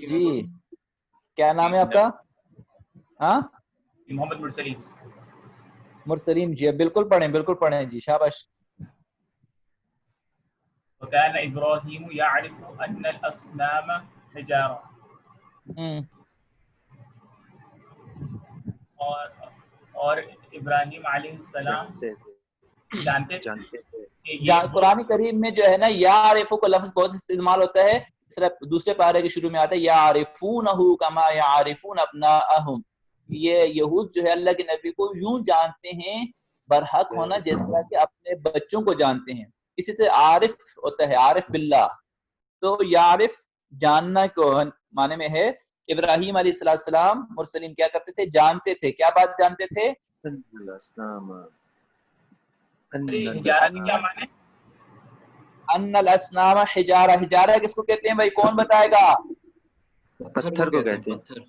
جی کیا نام ہے آپ کا؟ ہاں محمد مرسلین. مرسلین جی بالکل پڑھیں جی شاباش. وكان إبراهيم يعرف أن الأصنام حجارة. اور ابراہیم علیہ السلام جانتے تھے. قرآن کریم میں جو ہے نا یعرف کا لفظ بہت استعمال ہوتا ہے. صرف دوسرے پارے کے شروع میں آتا ہے یعرفونہ کما یعرفون ابناءہم. یہ یہود جو ہے اللہ کے نبی کو یوں جانتے ہیں برحق ہونا جیسا کہ اپنے بچوں کو جانتے ہیں. اسی سے عارف ہوتا ہے عارف باللہ. تو یعرف جاننا کو معنی میں ہے. ابراہیم علیہ السلام مرسلین کیا کرتے تھے؟ جانتے تھے. کیا بات جانتے تھے؟ ان الاسنام حجارہ. حجارہ کس کو کہتے ہیں بھائی کون بتائے گا؟ پتھر کو کہتے ہیں.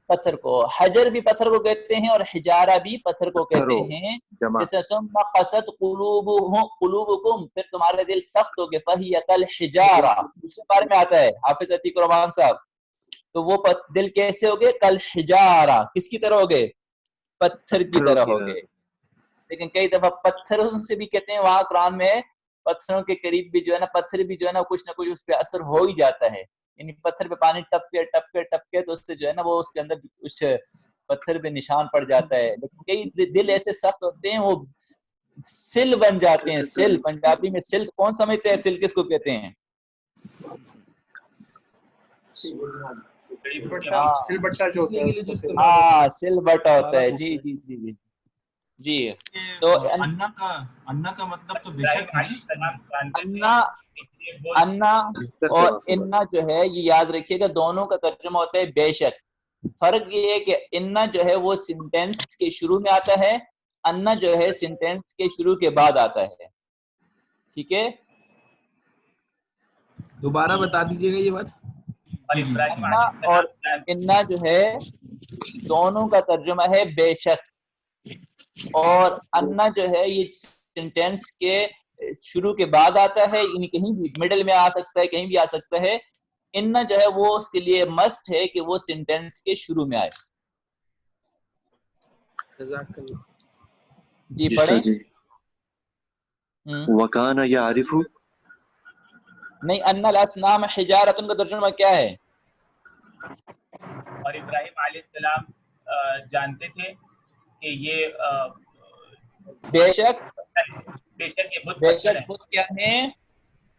پتھر کو. حجر بھی پتھر کو کہتے ہیں اور حجارہ بھی پتھر کو کہتے ہیں. جیسے ثم قست قلوبکم پھر تمہارے دل سخت ہو گئے فہی کالحجارہ. دوسرے بارے میں آتا ہے حافظ عتیق الرحمان صاحب. تو وہ دل کیسے ہو گئے؟ کالحجارہ. کس کی طرح ہو گئے؟ پتھر کی طرح ہو گئے. لیکن کئی دفعہ پتھروں سے بھی کہتے ہیں وہاں قرآن میں پتھروں کے قریب بھی جو ہے نا پتھر بھی جو ہے نا کچھ نہ کچھ اس پہ اثر ہو ہی جاتا ہے. یعنی پتھر پہ پانی ٹپ کے تو اس سے جو ہے نا وہ اس کے اندر کچھ پتھر پہ نشان پڑ جاتا ہے. لیکن کئی دل ایسے سخت ہوتے ہیں وہ سل بن جاتے ہیں. سل پنجابی میں سل کون سمجھتے ہیں؟ سل کس کو کہتے ہیں؟ ہاں سل بٹا ہوتا ہے. جی جی جی جی جی. تو انا کا مطلب تو بے شک انا اور انا جو ہے یہ یاد رکھیے گا دونوں کا ترجمہ ہوتا ہے بے شک. فرق یہ ہے کہ انا جو ہے وہ سینٹینس کے شروع میں آتا ہے. انا جو ہے سینٹینس کے شروع کے بعد آتا ہے. ٹھیک ہے دوبارہ بتا دیجیے گا یہ بات. انا اور انا جو ہے دونوں کا ترجمہ ہے بے شک. اور انا جو ہے یہ سینٹینس کے شروع کے بعد آتا ہے. یعنی کہیں بھی مڈل میں آ سکتا ہے کہیں بھی آ سکتا ہے. انا جو ہے وہ اس کے لیے مسٹ ہے کہ وہ سینٹینس کے شروع میں آئے. جی پڑھیں. وَكَانَ يَعْرِفُ نہیں ان الاصنام حجارۃ کا ترجمہ کیا ہے؟ اور ابراہیم علیہ السلام جانتے تھے کہ یہ بے شک یہ بت بے پتھر شک ہے. خود کیا ہے؟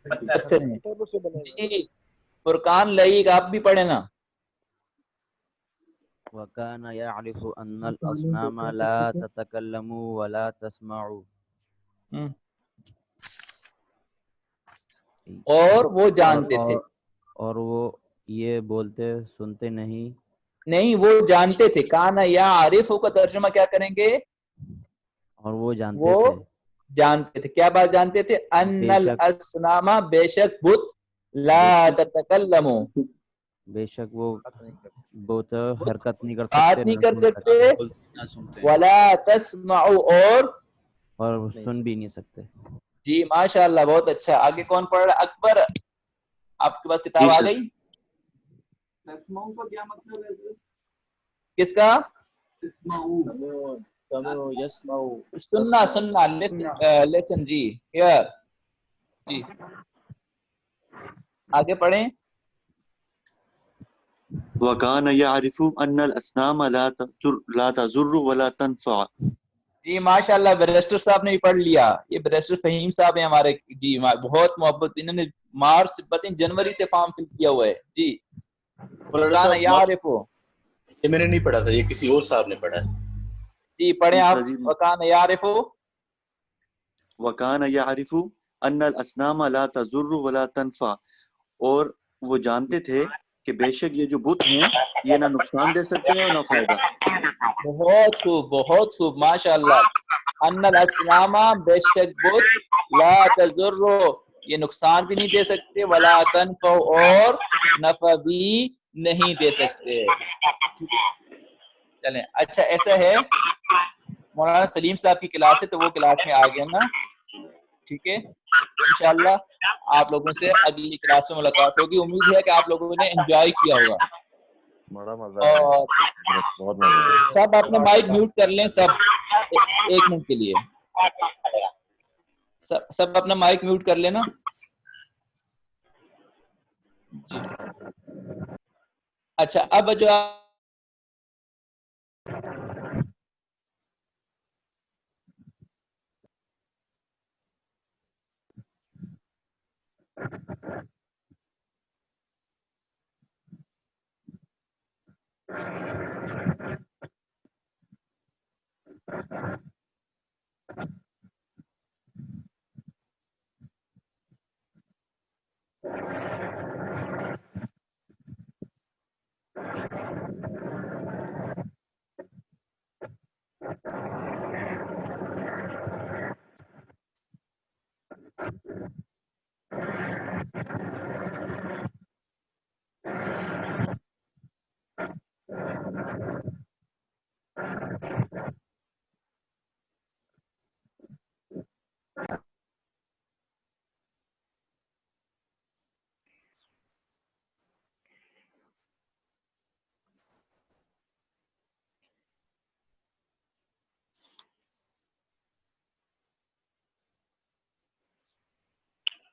پتھر. پتھر ہیں. جی فرقان لئی آپ بھی پڑھیں نا. وَكَانَ يَعْرِفُ أَنَّ الْأَصْنَامَ لَا تَتَكَلَّمُ وَلَا تَسْمَعُ. اور وہ جانتے تھے. اور وہ یہ بولتے سنتے نہیں وہ جانتے تھے. کانا یا عارف کا ترجمہ کیا کریں گے؟ اور وہ جانتے تھے. جانتے تھے. کیا بات جانتے تھے؟ ان الاصنام بے شک بت لا تتکلم بے شک وہ بہت حرکت نہیں کر بات سکتے نہیں کر سکتے ولا تسمع اور سن بھی نہیں سکتے. جی ماشاء اللہ بہت اچھا. آگے کون پڑھ رہا؟ اکبر آپ کے پاس کتاب آ گئی؟ کس کا؟ سننا لیسن. جی ہیئر. جی آگے پڑھیں. وَكَانَ يَعْرِفُ أَنَّ الْأَصْنَامَ لَا تَضُرُّ وَلَا تَنْفَعُ. جی ماشاءاللہ بیرسٹر صاحب نے بھی پڑھ لیا. یہ بیرسٹر فہیم صاحب ہیں ہمارے. جی بہت محبت. انہوں نے مارچ جنوری سے فارم فل کیا ہوا ہے. جی فرقان یعرف. یہ میں نے نہیں پڑھا تھا, یہ کسی اور صاحب نے پڑھا ہے. جی پڑھیں آپ. وکان یعرف وَكَانَ يَعْرِفُ أَنَّ الْأَصْنَامَ لَا تَضُرُّ وَلَا تَنْفَعُ. اور وہ جانتے تھے کہ بے شک یہ جو بت ہیں یہ نہ نقصان دے سکتے ہیں اور نہ فائدہ. بہت خوب بہت خوب ماشاءاللہ. ان الاصنام بے شک بت لا تضر یہ نقصان بھی نہیں دے سکتے ولا تنفع اور نفع بھی نہیں دے سکتے. چلیں اچھا ایسا ہے مولانا سلیم صاحب کی کلاس ہے تو وہ کلاس میں آ گیا نا. ٹھیک ہے انشاءاللہ آپ لوگوں سے اگلی کلاس میں ملاقات ہوگی. امید ہے کہ آپ لوگوں نے انجوائے کیا ہوگا. بڑا مزہ اور بہت مزہ سب اپنے مائک میوٹ کر لیں سب 1 منٹ کے لیے. سب اپنا مائک میوٹ کر لینا. جی اچھا اب جو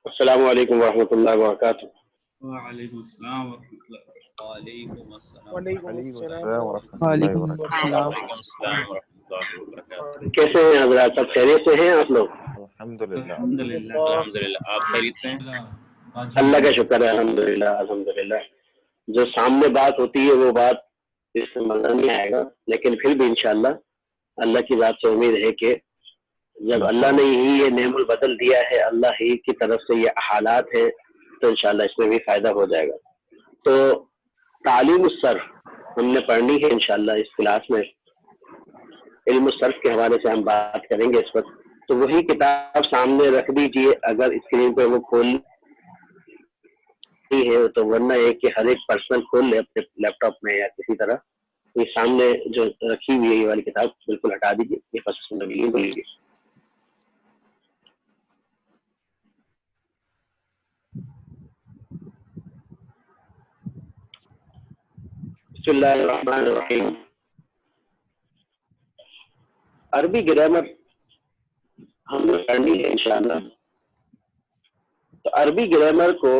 السلام علیکم ورحمۃ اللہ وبرکاتہ. وعلیکم السلام ورحمۃ اللہ. وعلیکم السلام. وعلیکم السلام ورحمۃ اللہ وبرکاتہ. کیسے ہیں حضرات؟ سب خیریت سے ہیں آپ لوگ؟ الحمدللہ. الحمدللہ آپ خیریت سے ہیں؟ اللہ کا شکر ہے. الحمدللہ الحمدللہ. جو سامنے بات ہوتی ہے وہ بات اس سے مزہ نہیں آئے گا، لیکن پھر بھی انشاءاللہ اللہ کی ذات سے امید ہے کہ جب اللہ نے ہی یہ نعم البدل دیا ہے، اللہ ہی کی طرف سے یہ حالات ہیں، تو انشاءاللہ اس میں بھی فائدہ ہو جائے گا. تو تعلیم الصرف ہم نے پڑھنی ہے انشاءاللہ اس کلاس میں. علم الصرف کے حوالے سے ہم بات کریں گے اس وقت. تو وہی کتاب سامنے رکھ دیجئے اگر اسکرین پہ وہ کھول ہے تو، ورنہ ایک کہ ہر ایک پرسنل کھول لے اپنے لیپ ٹاپ میں یا کسی طرح. یہ سامنے جو رکھی ہوئی ہے یہ والی کتاب بالکل ہٹا دیجیے. یہ قصص النبیین بولیے. بسم اللہ الرحمن الرحیم. عربی گرامر ہم نے پڑھنی ہے انشاءاللہ. تو عربی گرامر کو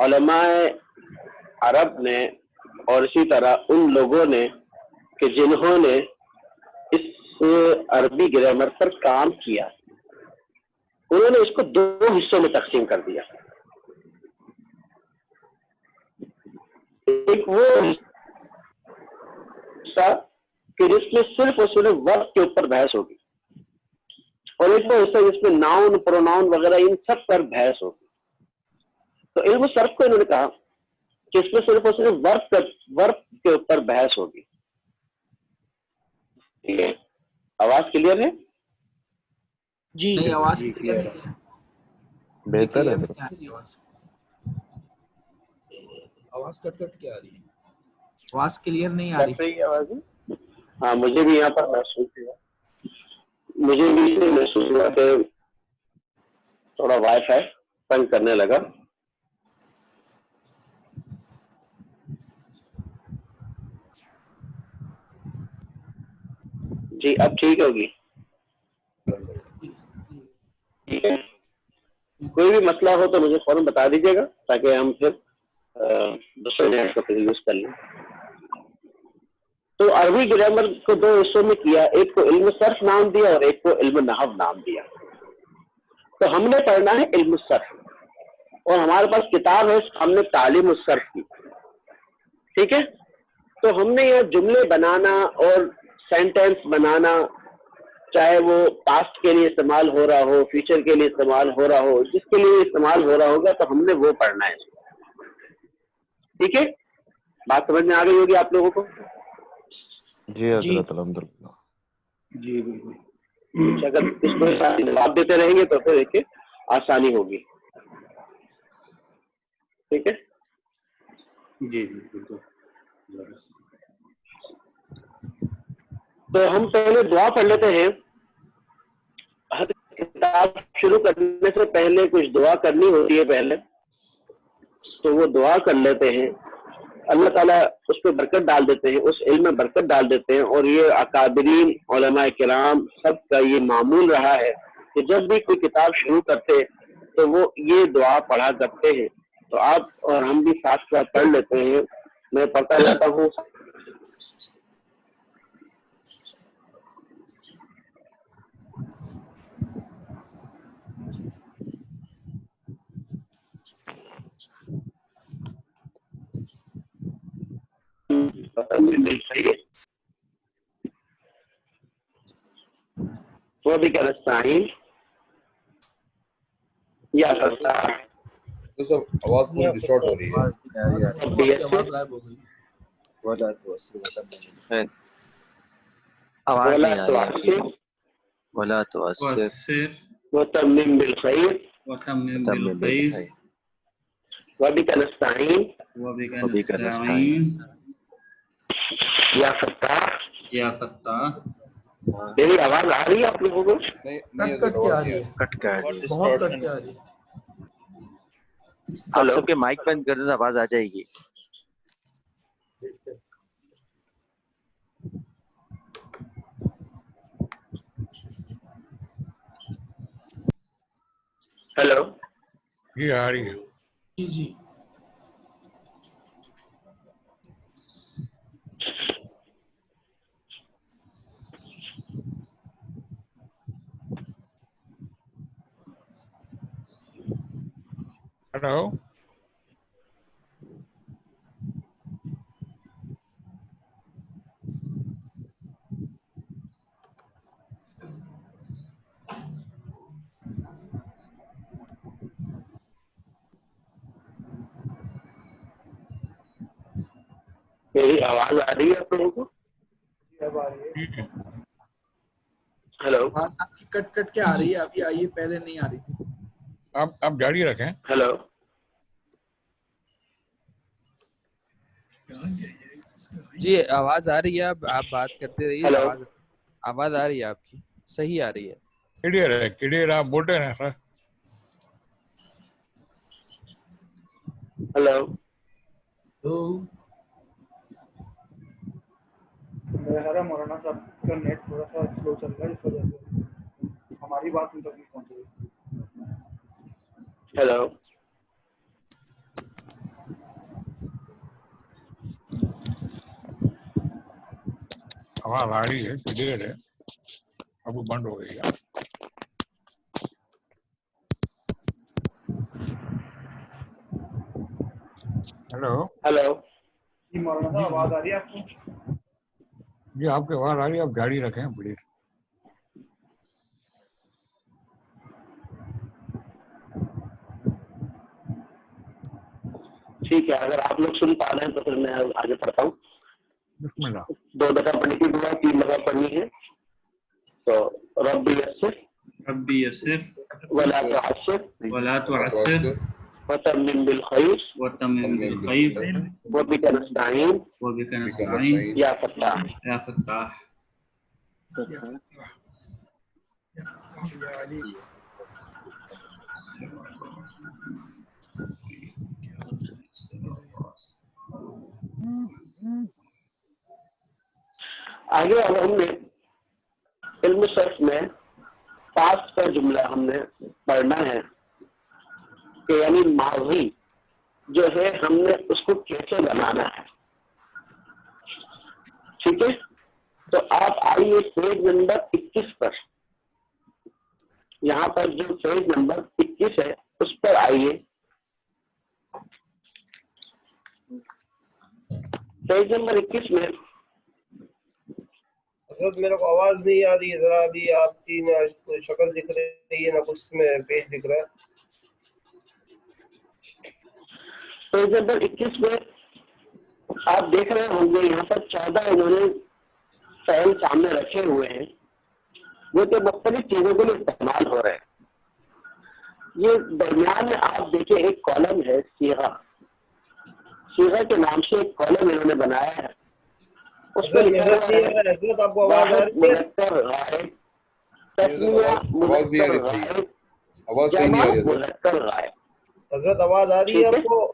علماء عرب نے اور اسی طرح ان لوگوں نے کہ جنہوں نے اس عربی گرامر پر کام کیا، انہوں نے اس کو 2 حصوں میں تقسیم کر دیا. ایک وہ حصہ کہ جس میں صرف اور صرف وقت کے اوپر بحث ہوگی، اور ایک وہ حصہ جس میں ناؤن پروناؤن وغیرہ ان سب پر بحث ہوگی. تو علم صرف کو انہوں نے کہا کہ اس میں صرف اور صرف ورق کے اوپر بحث ہوگی. ٹھیک ہے، آواز کلیئر ہے؟ جی آواز کلیئر ہے. بہتر ہے. آواز کٹ کٹ کے آ رہی ہے. آواز کلیئر نہیں آ رہی. صحیح آواز ہے؟ ہاں مجھے بھی یہاں پر محسوس ہوا، مجھے بھی محسوس ہوا کہ تھوڑا وائی فائی تنگ کرنے لگا. جی اب ٹھیک ہوگی. ٹھیک ہے، کوئی بھی مسئلہ ہو تو مجھے فوراً بتا دیجیے گا تاکہ ہم پھر دوسرے نیٹ کو پھر یوز کر لیں. تو عربی گرامر کو 2 حصوں میں کیا، ایک کو علم صرف نام دیا اور ایک کو علم نحو نام دیا. تو ہم نے پڑھنا ہے علم صرف، اور ہمارے پاس کتاب ہے سامنے تعلیم الصرف کی. ٹھیک ہے، تو ہم نے یہ جملے بنانا اور سینٹینس بنانا، چاہے وہ پاسٹ کے لیے استعمال ہو رہا ہو، فیوچر کے لیے استعمال ہو رہا ہو، جس کے لیے استعمال ہو رہا ہوگا تو ہم نے وہ پڑھنا ہے. ٹھیک ہے، بات سمجھ میں آ گئی ہوگی آپ لوگوں کو؟ جی حضرت الحمدللہ. جی بالکل. اگر اس کو جواب دیتے رہیں گے تو پھر دیکھیے آسانی ہوگی. ٹھیک ہے جی بالکل. تو ہم پہلے دعا پڑھ لیتے ہیں. ہر کتاب شروع کرنے سے پہلے کچھ دعا کرنی ہوتی ہے پہلے، تو وہ دعا کر لیتے ہیں. اللہ تعالیٰ اس پہ برکت ڈال دیتے ہیں، اس علم میں برکت ڈال دیتے ہیں. اور یہ اکابرین علماء کرام سب کا یہ معمول رہا ہے کہ جب بھی کوئی کتاب شروع کرتے تو وہ یہ دعا پڑھا کرتے ہیں. تو آپ اور ہم بھی ساتھ ساتھ پڑھ لیتے ہیں. میں پڑھتا جاتا ہوں. وہ بھی کیا نستعین یا فتاح. تو سب آواز پوری ڈسٹارٹ ہو رہی ہے. آواز غائب ہو گئی. ولا تعسر ولا تعسر وتمم بالخير وبك نستعين یا فتاح. میری آواز آ رہی ہے آپ لوگوں کو؟ کٹ کے آ رہی ہے. کٹ کے بہت کٹ کے آ رہی ہے. آپ سب کے مائک بند کر دیں تو آواز آ جائے گی. ہیلو جی آ رہی ہے. جی جی ہلو میری آواز آ رہی ہے آپ لوگوں کو؟ ہیلو آپ کی کٹ کٹ کے آ رہی ہے. ابھی آئیے, پہلے نہیں آ رہی تھی. آپ جاری رکھیں. ہیلو جی آواز آ رہی ہے. آپ بات کرتے رہیے. آواز آ رہی ہے آپ کی, صحیح آ رہی ہے. کلیئر آپ بول رہے ہیں سر. ہیلو میرا مولانا صاحب کا نیٹ تھوڑا سا سلو چل رہا ہے, اس وجہ سے ہماری بات ان تک نہیں پہنچ رہی. ہیلو آواز آ رہی ہے, کلیئر ہے. اب وہ بند ہو گئی ہے. ہیلو جی مولانا صاحب آواز آ رہی ہے آپ کو؟ جی آپ کی آواز آ رہی ہے. آپ جاری رکھیں پلیز. ٹھیک ہے, اگر آپ لوگ سن پا رہے ہیں تو پھر میں آگے پڑھتا ہوں. بسم اللہ. 2 دفعہ پڑھنے کی دعا 3 دفعہ پڑھنی ہے. تو ربی یسر ولا تعسر وتمم بالخير وبك نستعين یا فتاح. آگے اب ہم نے علم صرف میں پاسٹ کا جملہ ہم نے پڑھنا ہے کہ یعنی ماضی جو ہے ہم نے اس کو کیسے بنانا ہے. ٹھیک ہے, تو آپ آئیے پیج نمبر 21 پر. یہاں پر جو پیج نمبر 21 ہے اس پر آئیے. پیج نمبر 21 میں حضرت میرے کو آواز نہیں آ رہی ہے. ذرا ابھی آپ کی نہ شکل دکھ رہی ہے نہ کچھ میں پیج دکھ رہا ہے. پیج نمبر 21 میں آپ دیکھ رہے ہوں گے یہاں پر 14 انہوں نے فعل سامنے رکھے ہوئے ہیں جو کہ مختلف چیزوں کے لیے استعمال ہو رہے ہیں. یہ درمیان میں آپ دیکھیں ایک کالم ہے صیغہ. صیغہ کے نام سے ایک کالم انہوں نے بنایا ہے. اس میں لکھا ہوا ہے واحد مذکر غائب, تسنیہ مذکر غائب, جمع مذکر غائب. حضرت آواز آ رہی ہے آپ کو؟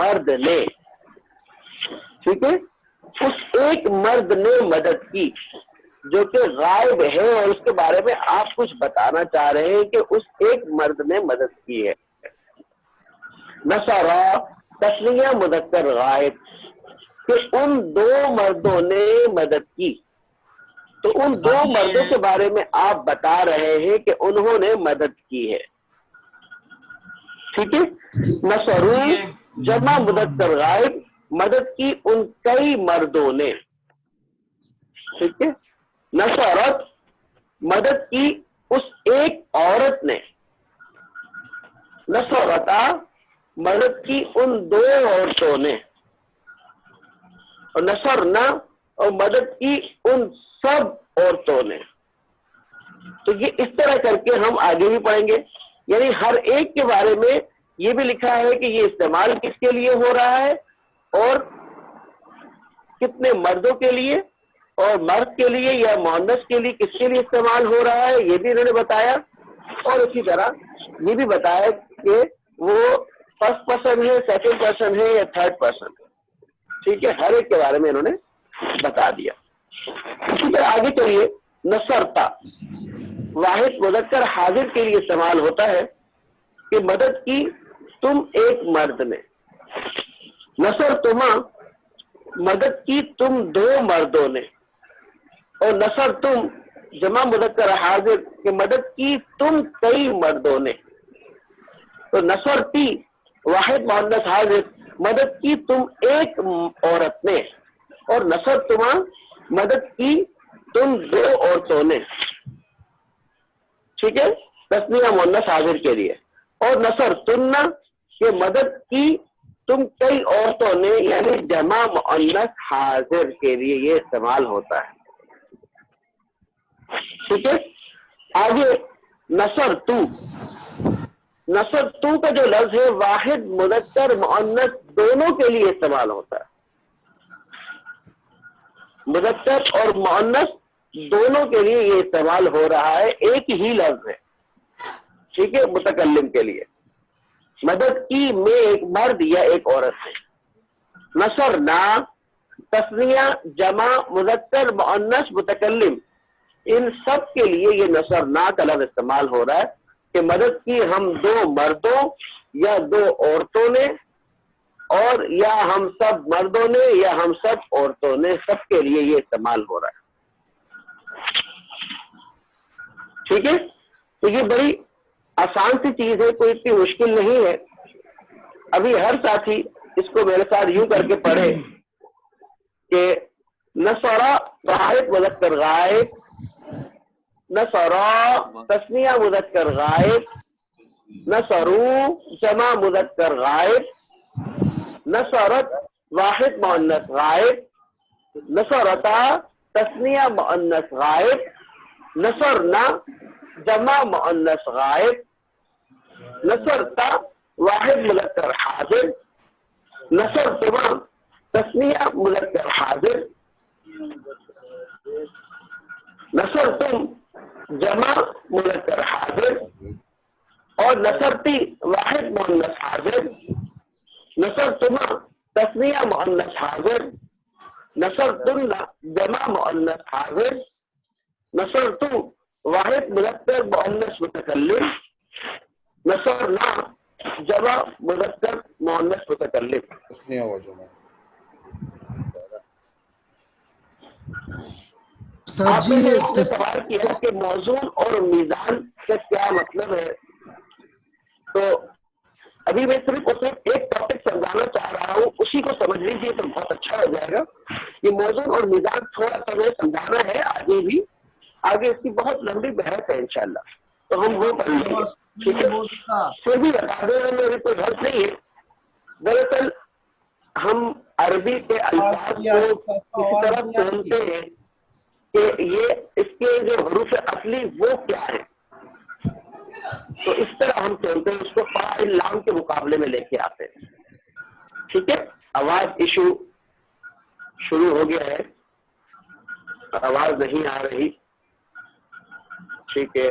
مرد نے, ٹھیک ہے, اس ایک مرد نے مدد کی جو کہ غائب ہے, اور اس کے بارے میں آپ کچھ بتانا چاہ رہے ہیں کہ اس ایک مرد نے مدد کی ہے. نصرہ تسنیہ مذکر غائب, کہ ان دو مردوں نے مدد کی, تو ان دو مردوں کے بارے میں آپ بتا رہے ہیں کہ انہوں نے مدد کی ہے, ٹھیک ہے. نصرو جمع مذکر غائب, مدد کی ان کئی مردوں نے, ٹھیک ہے. نصرت مدد کی اس ایک عورت نے. نصرتا مدد کی ان دو عورتوں نے. اور نصرنا اور مدد کی ان سب عورتوں نے. تو یہ اس طرح کر کے ہم آگے بھی پڑھیں گے, یعنی ہر ایک کے بارے میں یہ بھی لکھا ہے کہ یہ استعمال کس کے لیے ہو رہا ہے اور کتنے مردوں کے لیے, اور مرد کے لیے یا مؤنث کے لیے کس کے لیے استعمال ہو رہا ہے, یہ بھی انہوں نے بتایا. اور اسی طرح یہ بھی بتایا کہ وہ فرسٹ پرسن ہے, سیکنڈ پرسن ہے یا تھرڈ پرسن ہے, ٹھیک ہے. ہر ایک کے بارے میں انہوں نے بتا دیا. اسی طرح آگے چلیے. نصرتا واحد مذکر حاضر کے لیے استعمال ہوتا ہے کہ مدد کی تم ایک مرد نے. نصر تما مدد کی تم دو مردوں نے. اور نصر تم جمع مذکر حاضر کہ مدد کی تم کئی مردوں نے. تو نصرتی واحد مؤنث حاضر مدد کی تم ایک عورت نے. اور نصر تما مدد کی تم دو عورتوں نے, ٹھیک ہے, تسنیہ مؤنث حاضر کے لیے. اور نصر تنہ کہ مدد کی تم کئی عورتوں نے, یعنی جمع مؤنث حاضر کے لیے یہ استعمال ہوتا ہے, ٹھیک ہے. آگے نصر تو, نصر تو کا جو لفظ ہے واحد مذکر مؤنث دونوں کے لیے استعمال ہوتا ہے. مذکر اور مؤنث دونوں کے لیے یہ استعمال ہو رہا ہے, ایک ہی لفظ ہے, ٹھیک ہے, متکلم کے لیے. مدد کی میں ایک مرد یا ایک عورت ہے. نصر نا تسنیہ جمع مذکر مؤنث متکلم, ان سب کے لیے یہ نصر نا کا لفظ استعمال ہو رہا ہے کہ مدد کی ہم دو مردوں یا دو عورتوں نے, اور یا ہم سب مردوں نے یا ہم سب عورتوں نے, سب کے لیے یہ استعمال ہو رہا ہے, ٹھیک ہے. تو یہ بڑی آسان سی چیز ہے, کوئی اتنی مشکل نہیں ہے. ابھی ہر ساتھی اس کو میرے ساتھ یوں کر کے پڑھے کہ نصرہ واحد مذکر غائب, نصرہ تسنیہ مذکر غائب, نصرو جمع مذکر غائب, نصرت واحد مؤنث غائب, نصرتا تسنیہ مؤنث غائب, نصرنا جمع مؤنث غائب, نصرتا واحد مذکر حاضر, نصرتما تسنیہ مذکر حاضر, نصرتم جمع مذکر حاضر, اور نصرتی واحد مؤنث حاضر, نصرتما تسنیہ مؤنث حاضر, نصرتن جمع مؤنث حاضر, نصرتو واحد مذکر مؤنث متکلم, نصرنا جمع مذکر مؤنث متکلم. آپ نے یہ سوال کیا کہ موزون اور میزان کا کیا مطلب ہے, تو ابھی میں صرف ایک ٹاپک سمجھانا چاہ رہا ہوں, اسی کو سمجھ لیجیے تو بہت اچھا ہو جائے گا. یہ موزون اور میزان تھوڑا سا میں سمجھانا ہے, آگے بھی آگے اس کی بہت لمبی بحث ہے انشاءاللہ, تو ہم وہ کر لیں گے, ٹھیک ہے. پھر بھی بتا دیں میری کوئی غلط نہیں ہے. دراصل ہم عربی کے الفاظ کو کسی طرح سمجھتے ہیں کہ یہ اس کے جو حروف اصلی وہ کیا ہے, تو اس طرح ہم سنتے ہیں, اس کو فاعل لام کے مقابلے میں لے کے آتے ہیں, ٹھیک ہے. آواز ایشو شروع ہو گیا ہے, آواز نہیں آ رہی, ٹھیک ہے.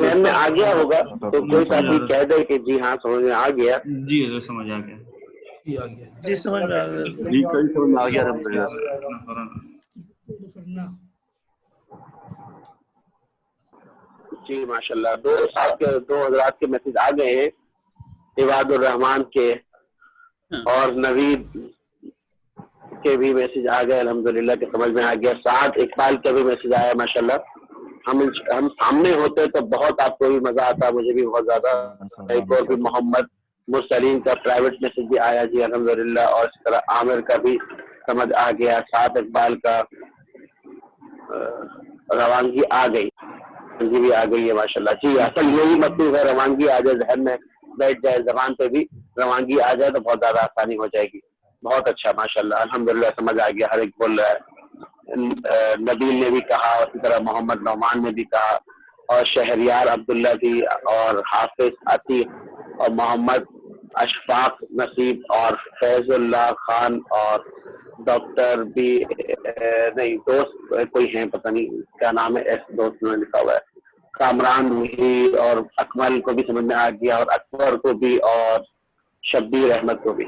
ذہن میں آ گیا ہوگا تو کوئی ساتھی کہہ دے کہ جی ہاں سمجھ میں آ گیا. جی حضور سمجھ آ گیا. جی سمجھ میں آ گیا. جی کئی سمجھ میں آ گیا الحمدللہ. جی ماشاء اللہ. دو حضرات کے میسج آ گئے ہیں, عباد الرحمان کے اور نوید کے بھی میسج آ گئے الحمدللہ کہ سمجھ میں آ گیا. سعد اقبال کا بھی میسج آیا ماشاء اللہ. ہم سامنے ہوتے تو بہت آپ کو بھی مزہ آتا, مجھے بھی بہت زیادہ. ایک اور بھی محمد مرسلین کا پرائیویٹ میسج بھی آیا جی الحمدللہ, اور اس طرح عامر کا بھی سمجھ آ گیا. سعد اقبال کا روانگی آ گئی, روانگی بھی آ گئی ہے ماشاء اللہ. جی اصل یہی مطلب ہے, روانگی آ جائے, ذہن میں بیٹھ جائے, زبان پہ بھی روانگی آ جائے تو بہت زیادہ آسانی ہو جائے گی. بہت اچھا ماشاء اللہ الحمدللہ سمجھ آ گیا, ہر ایک بول رہا ہے. نبیل نے بھی کہا, اسی طرح محمد نعمان نے بھی کہا, اور شہریار عبداللہ بھی, اور حافظ عتیق اور محمد اشفاق نصیب اور فیض اللہ خان اور ڈاکٹر بھی نہیں دوست کوئی ہیں پتہ نہیں کیا نام ہے, ایس دوست نے لکھا ہوا ہے. کامران بھی اور اکمل کو بھی سمجھ میں آ گیا, اور اکبر کو بھی, اور شبیر احمد کو بھی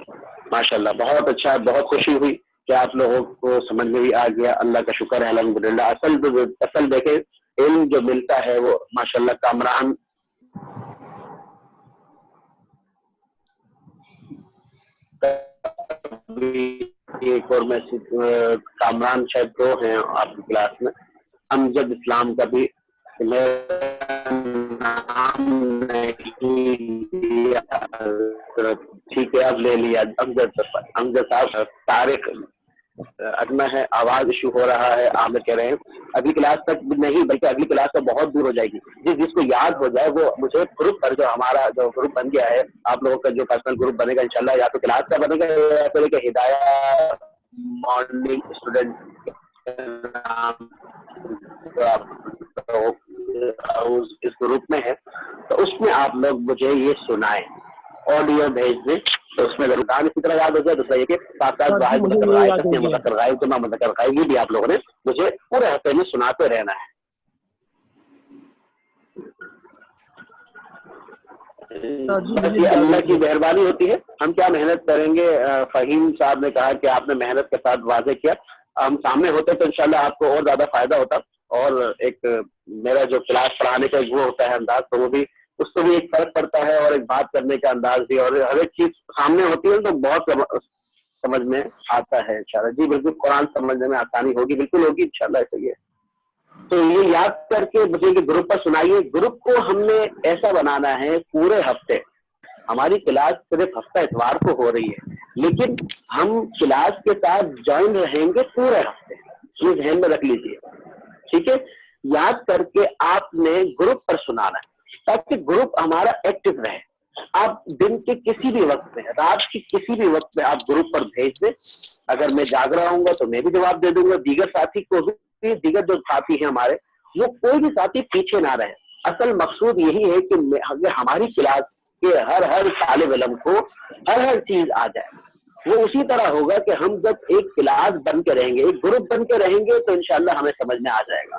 ماشاءاللہ. بہت اچھا, بہت خوشی ہوئی کہ آپ لوگوں کو سمجھ میں بھی آ گیا. اللہ کا شکر ہے الحمدللہ. اصل دیکھیں علم جو ملتا ہے وہ ماشاءاللہ. کامران ایک اور میسج, کامران شاید دو ہیں آپ کی کلاس میں. امجد اسلام کا بھی ٹھیک ہے اب لے لیا. امجد صاحب. طارق ادنا ہے, آواز ایشو ہو رہا ہے, عامر کہہ رہے ہیں اگلی کلاس تک نہیں بلکہ اگلی کلاس تک بہت دور ہو جائے گی. جس کو یاد ہو جائے وہ مجھے گروپ پر, جو ہمارا جو گروپ بن گیا ہے آپ لوگوں کا جو پرسنل گروپ بنے گا انشاءاللہ, یا تو کلاس کا بنے گا یا پھر کہ ہدایہ مارننگ اسٹوڈنٹ اس گروپ میں ہے, تو اس میں آپ لوگ مجھے یہ سنائیں, آڈیو بھیج دیں. تو اس میں اگر کام اسی طرح یاد ہو جائے تو صحیح ہے کہ ساتھ ساتھ مذکر غائب بھی آپ لوگوں نے مجھے پورے ہفتے میں سناتے رہنا ہے. یہ اللہ کی مہربانی ہوتی ہے. ہم کیا محنت کریں گے. فہیم صاحب نے کہا کہ آپ نے محنت کے ساتھ واضح کیا. ہم سامنے ہوتے تو انشاءاللہ آپ کو اور زیادہ فائدہ ہوتا, اور ایک میرا جو کلاس پڑھانے کا وہ ہوتا ہے انداز, تو وہ بھی اس سے بھی ایک فرق پڑتا ہے, اور ایک بات کرنے کا انداز بھی, اور ہر ایک چیز سامنے ہوتی ہے تو بہت سمجھ میں آتا ہے انشاءاللہ. جی بالکل, قرآن سمجھنے میں آسانی ہوگی, بالکل ہوگی انشاءاللہ. ایسا ہی ہے. تو یہ یاد کر کے مجھے گروپ پر سنائیے. گروپ کو ہم نے ایسا بنانا ہے پورے ہفتے. ہماری کلاس صرف ہفتہ اتوار کو ہو رہی ہے, لیکن ہم کلاس کے ساتھ جوائن رہیں گے پورے ہفتے. یہ ذہن میں رکھ لیجیے, ٹھیک ہے. یاد کر کے آپ نے گروپ پر سنانا ہے تاکہ گروپ ہمارا ایکٹیو رہے. آپ دن کے کسی بھی وقت میں, رات کے کسی بھی وقت میں آپ گروپ پر بھیج دیں. اگر میں جاگ رہا ہوں گا تو میں بھی جواب دے دوں گا, دیگر ساتھی کو بھی, دیگر جو ساتھی ہیں ہمارے, وہ کوئی بھی ساتھی پیچھے نہ رہے. اصل مقصود یہی ہے کہ ہماری کلاس کے ہر طالب علم کو ہر چیز آ جائے. وہ اسی طرح ہوگا کہ ہم جب ایک کلاس بن کے رہیں گے, ایک گروپ بن کے رہیں گے, تو انشاءاللہ ہمیں سمجھ میں آ جائے گا.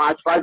5-5,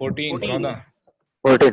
14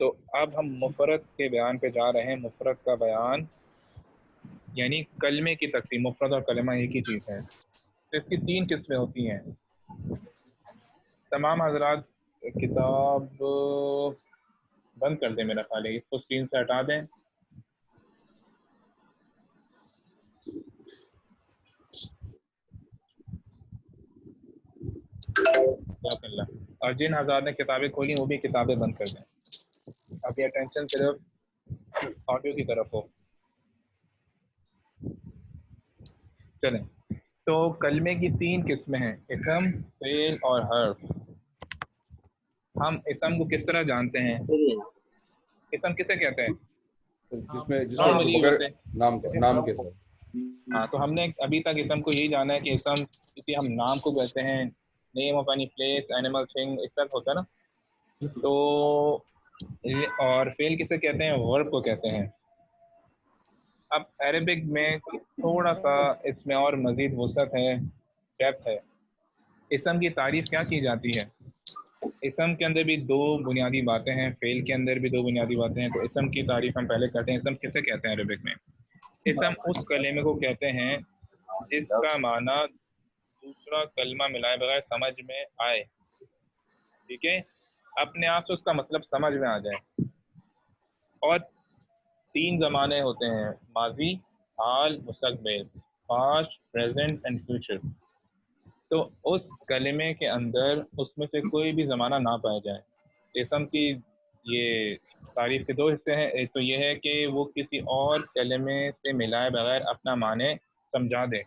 تو اب ہم مفرد کے بیان پہ جا رہے ہیں. مفرد کا بیان یعنی کلمے کی تقسیم. مفرد اور کلمہ ایک ہی چیز ہے. تو اس کی 3 قسمیں ہوتی ہیں. تمام حضرات کتاب بند کر دیں، میرا خیال ہے اس کو اسکرین سے ہٹا دیں. اور جن حضرات نے کتابیں کھولی وہ بھی کتابیں بند کر دیں. اب یہ اٹینشن صرف آڈیو کی طرف ہو. چلیں، تو کلمے کی 3 قسمیں ہیں: اسم، فعل اور حرف. ہم اسم کو کس طرح جانتے ہیں؟ اسم کسے کہتے ہیں؟ جس میں بغیر نام کے ساتھ. ہاں، تو ہم نے ابھی تک اسم کو یہی جانا ہے کہ اسم کسی ہم نام کو کہتے ہیں، name of any place, animal, thing, اس طرح ہوتا ہے نا. تو اور فعل کسے کہتے ہیں؟ ورب کو کہتے ہیں. اب عربک میں تھوڑا سا اس میں اور مزید وسعت ہے، ڈیپتھ ہے. اسم کی تعریف کیا کی جاتی ہے؟ اسم کے اندر بھی 2 بنیادی باتیں ہیں، فعل کے اندر بھی 2 بنیادی باتیں ہیں. تو اسم کی تعریف ہم پہلے کرتے ہیں. اسم کسے کہتے ہیں عربک میں؟ اسم اس کلمے کو کہتے ہیں جس کا معنی دوسرا کلمہ ملائے بغیر سمجھ میں آئے. ٹھیک ہے، اپنے آپ سے اس کا مطلب سمجھ میں آ جائے. اور 3 زمانے ہوتے ہیں: ماضی، حال، مستقبل، پاسٹ، پریزنٹ اینڈ فیوچر. تو اس کلمے کے اندر اس میں سے کوئی بھی زمانہ نہ پایا جائے. اسم کی یہ تعریف کے 2 حصے ہیں. ایک تو یہ ہے کہ وہ کسی اور کلمے سے ملائے بغیر اپنا معنی سمجھا دے،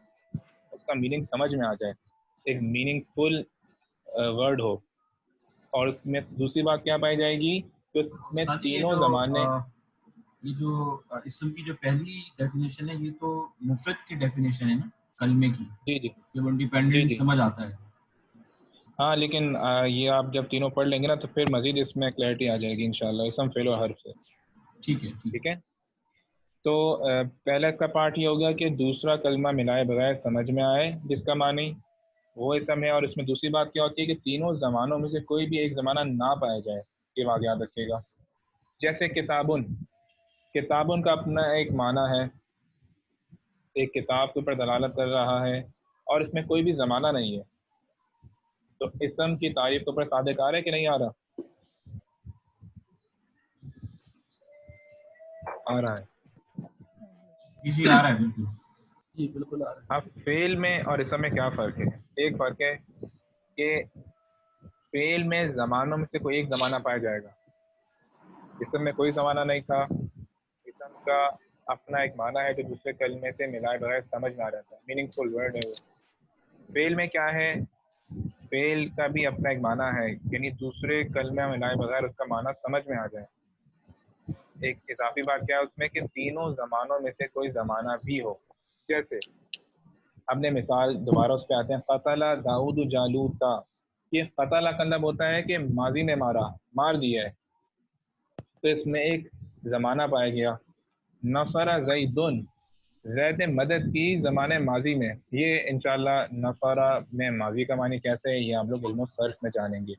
اس کا میننگ سمجھ میں آ جائے، ایک میننگ فل ورڈ ہو. اور اس میں دوسری بات کیا پائی جائے گی کہ اس میں تینوں زمانے. یہ جو اسم کی جو پہلی ڈیفینیشن ہے یہ تو مفرد کی ڈیفینیشن ہے نا کلمے کی. جی جی، جب انڈیپینڈنٹلی سمجھ آتا ہے. ہاں، لیکن یہ آپ جب تینوں پڑھ لیں گے نا تو پھر مزید اس میں کلیئرٹی آ جائے گی انشاءاللہ اسم، فعل و حرف سے. ٹھیک ہے. تو پہلا اس کا پارٹ یہ ہوگا کہ دوسرا کلمہ ملائے بغیر سمجھ میں آئے جس کا معنی وہ اسم ہے. اور اس میں دوسری بات کیا ہوتی ہے کہ تینوں زمانوں میں سے کوئی بھی ایک زمانہ نہ پایا جائے. یہ بات یاد رکھیے گا. جیسے کتابن، کتابن کا اپنا ایک معنی ہے، ایک کتاب کے اوپر دلالت کر رہا ہے اور اس میں کوئی بھی زمانہ نہیں ہے. تو اسم کی تعریف کے اوپر صادق آ رہا ہے کہ نہیں آ رہا؟ آ رہا ہے. جی آ رہا ہے، بالکل. جی بالکل آ رہا ہے. اب فعل میں اور اسم میں کیا فرق ہے؟ ایک فرق ہے کہ فعل میں زمانوں میں سے کوئی ایک زمانہ پایا جائے گا. اسم میں کوئی زمانہ نہیں تھا. اسم کا اپنا ایک معنی ہے جو دوسرے کلمے سے ملائے بغیر سمجھ میں آ جاتا ہے، میننگ فل ورڈ ہے وہ. فعل میں کیا ہے؟ فعل کا بھی اپنا ایک معنی ہے، یعنی دوسرے کلمے ملائے بغیر اس کا معنی سمجھ میں آ جائے. ایک اضافی بات کیا ہے اس میں کہ تینوں زمانوں میں سے کوئی زمانہ بھی ہو. جیسے اب نے مثال دوبارہ اس پہ آتے ہیں، قتل داؤد جالوتا. یہ قتل کا مطلب ہوتا ہے کہ ماضی میں مارا، مار دیا ہے. تو اس میں ایک زمانہ پایا گیا. نصر زیدن، زید مدد کی زمانے ماضی میں. یہ انشاءاللہ نصرہ میں ماضی کا معنی کیسے ہے یہ ہم لوگ علم الصرف میں جانیں گے.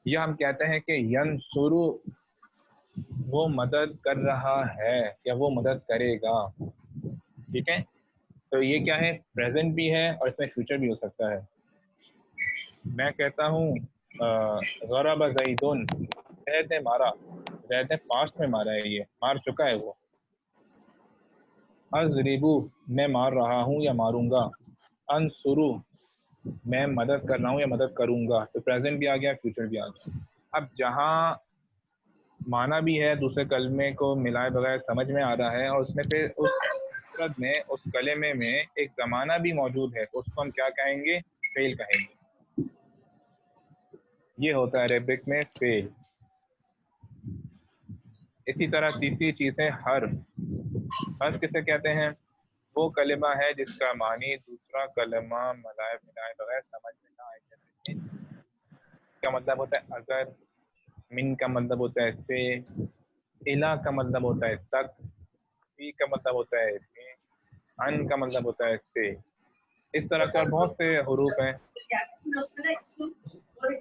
یا ہم کہتے ہیں کہ ینصرو، وہ مدد کر رہا ہے یا وہ مدد کرے گا. ٹھیک ہے، تو یہ کیا ہے؟ پریزنٹ بھی ہے اور اس میں فیوچر بھی ہو سکتا ہے. میں کہتا ہوں ضرب زیدن، زید نے مارا. زید نے پاسٹ میں مارا ہے، یہ مار چکا ہے وہ. اضربو، میں مار رہا ہوں یا ماروں گا. انصرو، میں مدد کر رہا ہوں یا مدد کروں گا. تو پریزنٹ بھی آ گیا، فیوچر بھی آ گیا. اب جہاں معنی بھی ہے دوسرے کلمے کو ملائے بغیر سمجھ میں آ رہا ہے اور اس میں سے اس مفرد میں اس کلمے میں ایک زمانہ بھی موجود ہے، تو اس کو ہم کیا کہیں گے؟ فعل کہیں گے. یہ ہوتا ہے عربک میں فعل. اسی طرح تیسری چیز ہے حرف. حرف کسے کہتے ہیں؟ وہ کلمہ ہے جس کا معنی دوسرا کلمہ ملائے بغیر سمجھ میں نہ آئے. جیسے کا مطلب ہوتا ہے اگر، من کا مطلب ہوتا ہے سے، الہ کا مطلب ہوتا ہے تک، فی کا مطلب ہوتا ہے سے، ان کا مطلب ہوتا ہے سے. اس طرح کا بہت سے حروف ہیں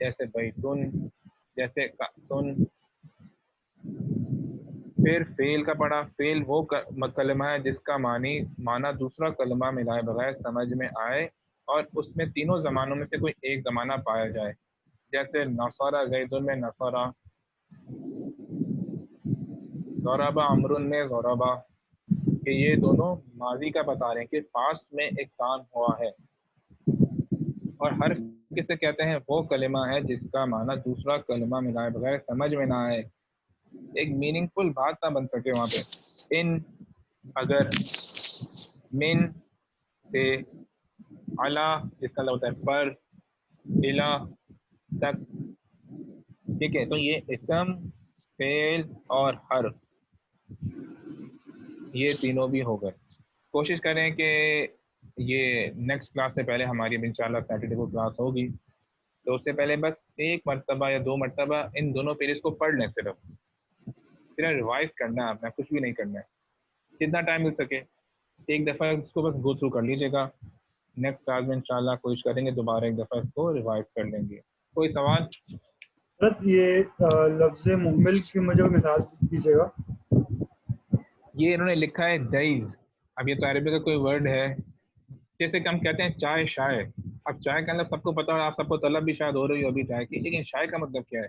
جیسے بیتن، جیسے کأسن. پھر فعل کا پڑھا. فعل وہ کلمہ ہے جس کا معنی دوسرا کلمہ ملائے بغیر سمجھ میں آئے اور اس میں تینوں زمانوں میں سے کوئی ایک زمانہ پایا جائے. جیسے نصر زید میں نصرہ، ضرب عمرو میں ضربہ، کہ یہ دونوں ماضی کا بتا رہے ہیں کہ پاسٹ میں ایک کام ہوا ہے. اور حرف کسے کہتے ہیں؟ وہ کلمہ ہے جس کا معنی دوسرا کلمہ ملائے بغیر سمجھ میں نہ آئے، ایک میننگ فل بات نہ بن سکے وہاں پہ. ان، اگر، من سے، علا جس کا ہوتا ہے پر، الا تک. ٹھیک ہے، تو یہ اسم، فعل اور حرف یہ تینوں بھی ہو گئے. کوشش کریں کہ یہ نیکسٹ کلاس سے پہلے ہماری انشاءاللہ سیٹرڈے کو کلاس ہوگی، تو اس سے پہلے بس ایک مرتبہ یا 2 مرتبہ ان دونوں پیجز کو پڑھ لیں. صرف ریوائز کرنا ہے آپ نے، کچھ بھی نہیں کرنا ہے. جتنا ٹائم مل سکے ایک دفعہ اس کو بس گو تھرو کر لیجیے گا. نیکسٹ کلاس میں انشاءاللہ کوشش کریں گے دوبارہ ایک دفعہ اس کو ریوائز کر لیں گے. کوئی سوال؟ سر یہ لفظ محمل کی مجھے مثال دیجیے گا. یہ انہوں نے لکھا ہے دعیز. اب یہ تو عربی کا کوئی ورڈ ہے، جیسے کہ ہم کہتے ہیں چائے شائے. اب چائے کا مطلب سب کو پتا ہے، آپ سب کو طلب بھی شاید ہو رہی ہو ابھی چائے کی، لیکن شائے کا مطلب کیا ہے؟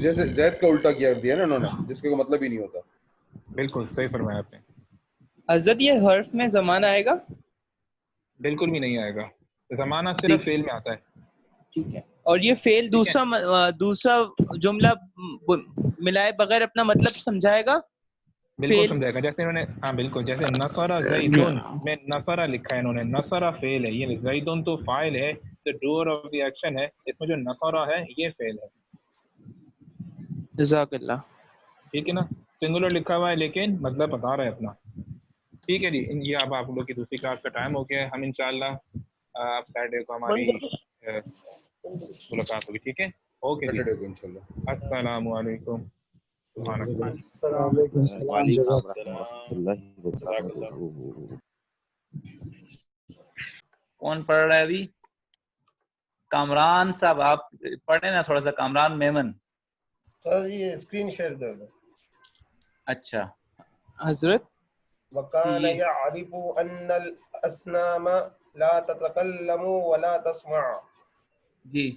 جیسے زید کا الٹا کیا دیا نا انہوں نے، جس کا مطلب ہی نہیں ہوتا. بالکل صحیح فرمایا آپ نے. حضرت یہ حرف میں زمانہ آئے گا؟ بالکل بھی نہیں آئے گا، زمانہ صرف فعل میں آتا ہے. ٹھیک ہے. اور یہ فعل دوسرا جملہ ملائے بغیر اپنا مطلب سمجھائے گا؟ بالکل سمجھائے گا. جیسے انہوں نے، ہاں بالکل، جیسے نصر زیدون میں نصرہ لکھا ہے انہوں نے، نصرہ فعل ہے، یہ زیدون تو فاعل ہے، تو ڈوئر آف دی ایکشن ہے. اس میں جو نصرہ ہے یہ فعل ہے. جزاک اللہ. ٹھیک ہے نا، سنگولر لکھا ہوا ہے لیکن مطلب بتا رہا ہے اپنا. ٹھیک ہے جی. یہ اب آپ لوگ کی دوسری کلاس کا ٹائم ہو گیا ہے. ہم انشاءاللہ سیٹرڈے کو ہماری ملاقات ہوگی. ٹھیک ہے، اوکے جی، السلام علیکم. وعلیکم السلام ورحمۃ اللہ وبرکاتہ. کون پڑھ رہا ہے ابھی؟ کامران صاحب آپ پڑھیں نا تھوڑا سا. کامران میمن. سر یہ اسکرین شیئر کر دو. اچھا حضرت. وَكَانَ يَعْرِفُ أَنَّ الْأَصْنَامَ لَا تَتَكَلَّمُ وَلَا تَسْمَعُ. جی.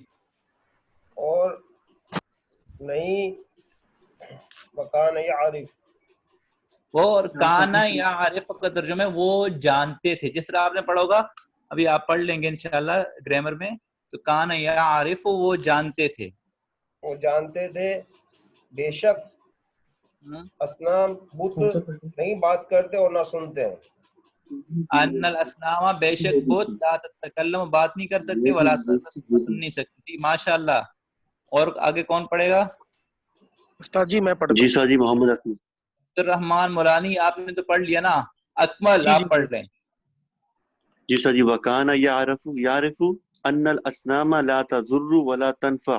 اور نہیں وَكَانَ يَعْرِفُ، وہ اور کانا یا عارف کا ترجمہ وہ جانتے تھے، جس طرح آپ نے پڑھا ہوگا ابھی آپ پڑھ لیں گے انشاءاللہ گرامر میں. تو کانا یا عارف وہ جانتے تھے، وہ جانتے تھے بے شک اصنام بت نہیں بات کرتے اور نہ سنتے ہیں. ان الاسنام بے شک بت لا تتکلم بات نہیں کر سکتے ولا سن نہیں سکتی. ماشاءاللہ. اور آگے کون پڑھے گا؟ استاد جی میں پڑھتا ہوں. جی سر جی، محمد اکمل. الرحمن مولانی آپ نے تو پڑھ لیا نا. اکمل آپ پڑھ لیں. جی سر جی. وکانا یعرف ان الاسنام لا تضر ولا تنفع،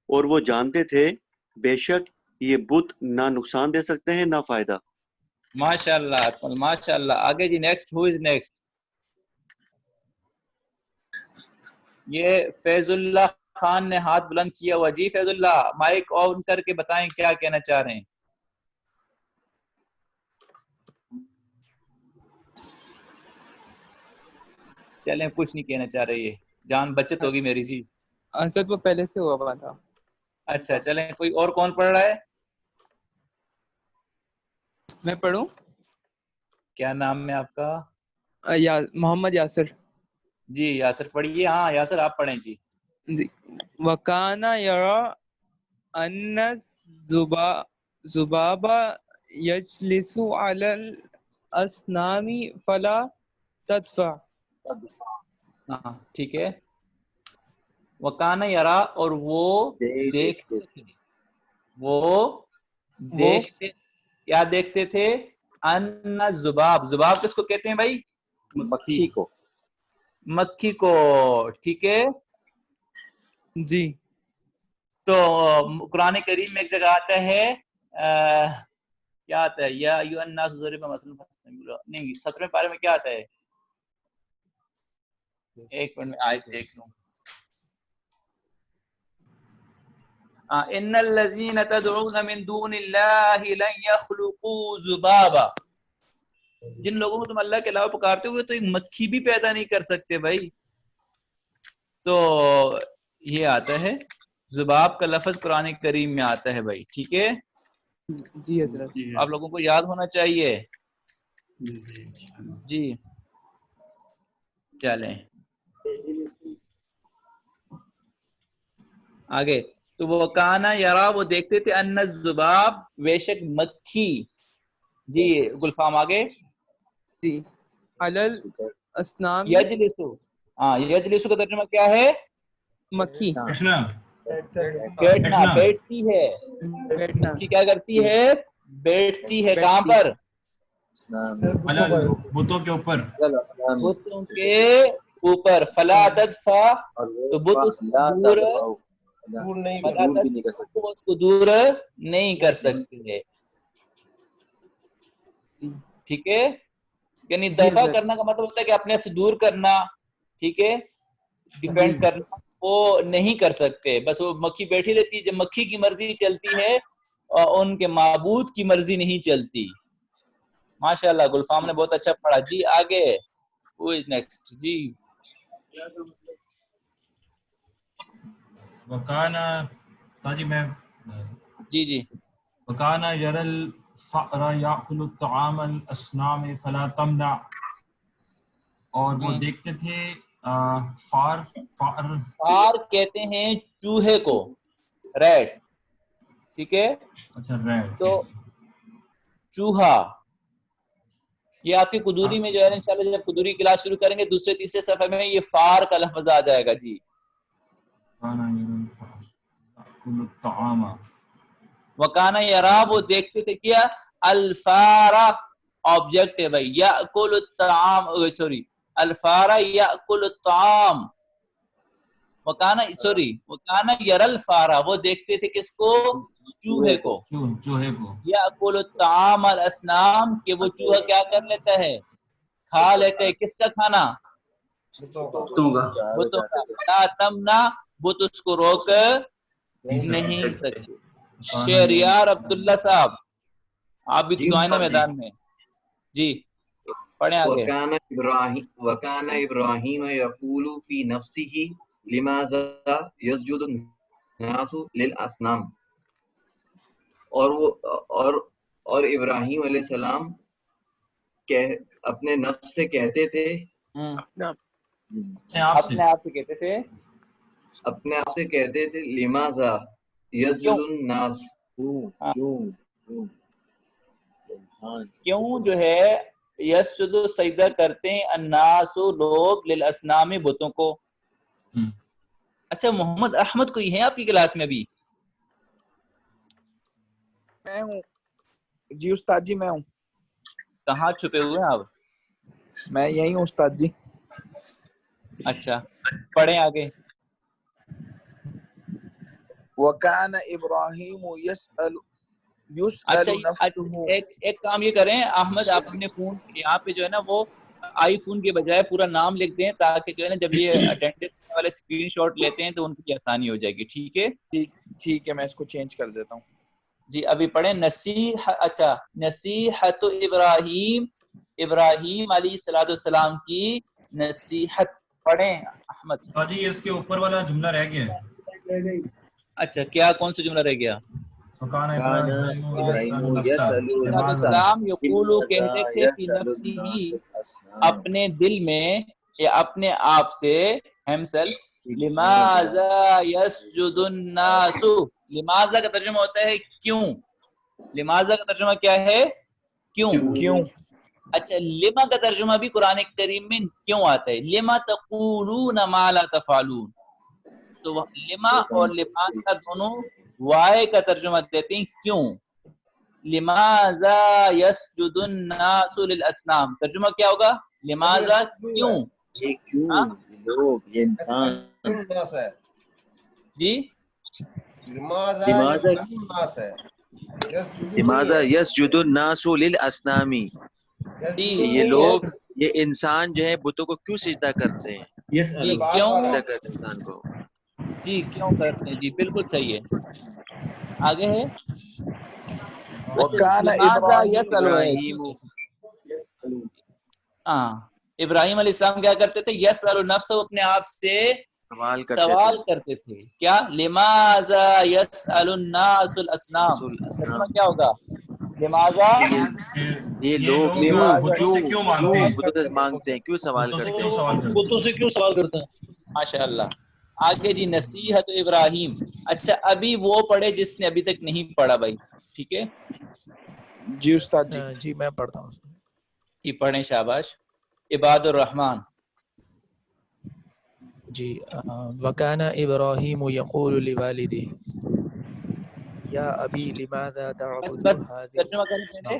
اور وہ جانتے تھے بے شک یہ بت نہ نقصان دے سکتے ہیں نہ فائدہ. ماشاءاللہ اکمل ماشاءاللہ. آگے جی نیکسٹ. Who is next? یہ فیض اللہ خان نے ہاتھ بلند کیا ہوا. جی فیض اللہ مائک آن کر کے بتائیں کیا کہنا چاہ رہے ہیں. چلیں کچھ نہیں کہنا چاہ رہے، یہ جان بچت ہوگی میری. جی حضرت وہ پہلے سے ہوا تھا. اچھا چلیں. کوئی اور کون پڑھ رہا ہے؟ میں پڑھوں؟ کیا نام ہے آپ کا؟ محمد یاسر. جی یاسر پڑھیے. ہاں یاسر آپ پڑھیں. جی. وَكَانَ يَرَى أَنَّ الذُّبَابَ يَجْلِسُ عَلَى الْأَصْنَامِ فَلَا تَدْفَعُ. ہاں ٹھیک ہے. وَكَانَ يَرَى اور وہ دیکھتے تھے. وہ دیکھتے کیا دیکھتے تھے؟ ان الذباب. ذباب کس کو کہتے ہیں بھائی؟ مکھی کو. مکھی کو. ٹھیک ہے جی. تو قرآن کریم میں ایک جگہ آتا ہے کیا آتا ہے؟ یا ایھا الناس ضرب مثل نہیں 17ویں پارے میں کیا آتا ہے؟ ایک منٹ میں آیت دیکھ لوں. ان الذين تدعون من دون الله لن يخلقوا ذبابا. جن لوگوں کو تم اللہ کے علاوہ پکارتے ہوئے تو ایک مکھی بھی پیدا نہیں کر سکتے بھائی. تو یہ آتا ہے ذباب کا لفظ قرآن کریم میں آتا ہے بھائی. ٹھیک ہے جی حضرت. آپ لوگوں کو یاد ہونا چاہیے. جی چلیں آگے. تو وہ کانا یرا وہ دیکھتے تھے ان الذباب بے شک مکھی. جی گلفام آگے. جی علل اسنام یجلسو. ہاں یجلسو کا ترجمہ کیا ہے؟ مکھی. بیٹھنا بیٹھتی ہے. مکھی کیا کرتی ہے؟ بیٹھتی ہے. کہاں پر؟ بتوں کے اوپر. بتوں کے اوپر. فلا تدفع تو بت اس کو دور نہیں کر سکتے. ٹھیک ہے. یعنی دفع کرنا کا مطلب ہوتا ہے کہ اپنے سے دور کرنا. ٹھیک ہے. ڈیفینڈ کرنا وہ نہیں کر سکتے. بس وہ مکھی بیٹھی رہتی ہے. جب مکھی کی مرضی چلتی ہے اور ان کے معبود کی مرضی نہیں چلتی. ماشاءاللہ گلفام نے بہت اچھا پڑھا. جی آگے. نیکسٹ جی. وکانا تاجی میں جی جی. وکانا یرل فأر یأکل الطعام الاسنام فلا تمنع. اور وہ دیکھتے تھے فار کہتے ہیں چوہے کو. ریٹ. ٹھیک ہے. اچھا ریٹ. تو چوہا یہ آپ کی قدوری میں جو ہے انشاءاللہ جب قدوری کلاس شروع کریں گے دوسرے تیسرے صفحے میں یہ فار کا لفظ آ جائے گا. جی وکانا یرا وہ دیکھتے تھے کیا الفارا آبجیکٹ ہے بھائی. یاکل الطعام سوری الفارا یاکل الطعام. وکانا سوری وکانا یرا الفارا وہ دیکھتے تھے کس کو؟ چوہے کو. چوہے کو. یاکل الطعام الاسنام کہ وہ چوہا کیا کر لیتا ہے؟ کھا لیتا ہے. کس کا کھانا؟ بتوں کا. لا تمنا بت اس کو روک نہیں سکتے. شہریار عبداللہ صاحب آپ بھی تو آئے نا میدان میں. جی پڑھیں آگے. وَكَانَ إِبْرَاهِيمَ يَقُولُ فِي نَفْسِهِ لِمَاذَا يَسْجُدُ النَّاسُ لِلْأَصْنَامِ. اور ابراہیم علیہ السلام اپنے نفس سے کہتے تھے اپنے آپ سے کہتے تھے لماذا یسجد الناس کیوں جو ہے یسجد سجدہ کرتے ہیں الناس لوگ للاصنام بتوں کو. اچھا محمد احمد کوئی ہے آپ کی کلاس میں ابھی؟ میں ہوں جی استاد جی. میں ہوں. کہاں چھپے ہوئے ہیں آپ؟ میں یہی ہوں استاد جی. اچھا پڑھیں آگے. وَكَانَ إِبْرَاهِيمُ يُسْأَلُ نَفْسَهُ. ایک کام یہ کریں احمد آپ اپنے فون یہاں پہ جو ہے نا وہ آئی فون کے بجائے پورا نام لکھ دیں تاکہ جو ہے نا جب یہ اٹینڈنس والے اسکرین شاٹ لیتے ہیں تو ان کی آسانی ہو جائے گی. ٹھیک ہے. ٹھیک ہے میں اس کو چینج کر دیتا ہوں. جی ابھی پڑھیں اچھا نصیحت ابراہیم. ابراہیم علیہ السلام کی نصیحت پڑھیں احمد. جی اس کے اوپر والا جملہ رہ گیا ہے. اچھا کیا کون سا جملہ رہ گیا؟ السلام یقولو کہتے تھے فی نفسی اپنے دل میں یا اپنے آپ سے himself لماذا یسجد الناس. لماذا کا ترجمہ ہوتا ہے کیوں. لماذا کا ترجمہ کیا ہے؟ کیوں. کیوں. اچھا لما کا ترجمہ بھی قرآن کریم میں کیوں آتا ہے. لما تقولون ما لا تفعلون. تو لما اور لماذا دونوں وائے کا ترجمہ دیتے ہیں کیوں. لماذا یسجد الناس للاصنام ترجمہ کیا ہوگا؟ لماذا کیوں. لوگ یہ انسان جی لماذا یسجد الناس للاصنام. یہ لوگ یہ انسان جو ہے بتوں کو کیوں سجدہ کرتے ہیں. جی کیوں جی کیوں کرتے ہیں؟ جی بالکل صحیح ہے. آگے ہے وکان لماذا یسألو ہے. ہاں ابراہیم علیہ السلام کیا کرتے تھے؟ یسأل نفسہ، اپنے آپ سے سوال کرتے تھے. کیا؟ لماذا یسأل الناس الاصنام. ترجمہ کیا ہوگا؟ لماذا یہ لوگ کیوں مانگتے ہیں، کیوں سوال کرتے ہیں، بتوں سے کیوں سوال کرتے ہیں. ماشاء اللہ. آگے جی نصیحت ابراہیم. اچھا ابھی وہ پڑھے جس نے ابھی تک نہیں پڑھا بھائی، ٹھیک ہے جی استاد جی. جی میں پڑھتا ہوں. جی پڑھیں شاباش. عباد الرحمن. جی وکان ابراہیم یقول لوالدہ یا ابی لماذا بس تعبد بس هذه ترجمہ کریں پہلے. الاصنام.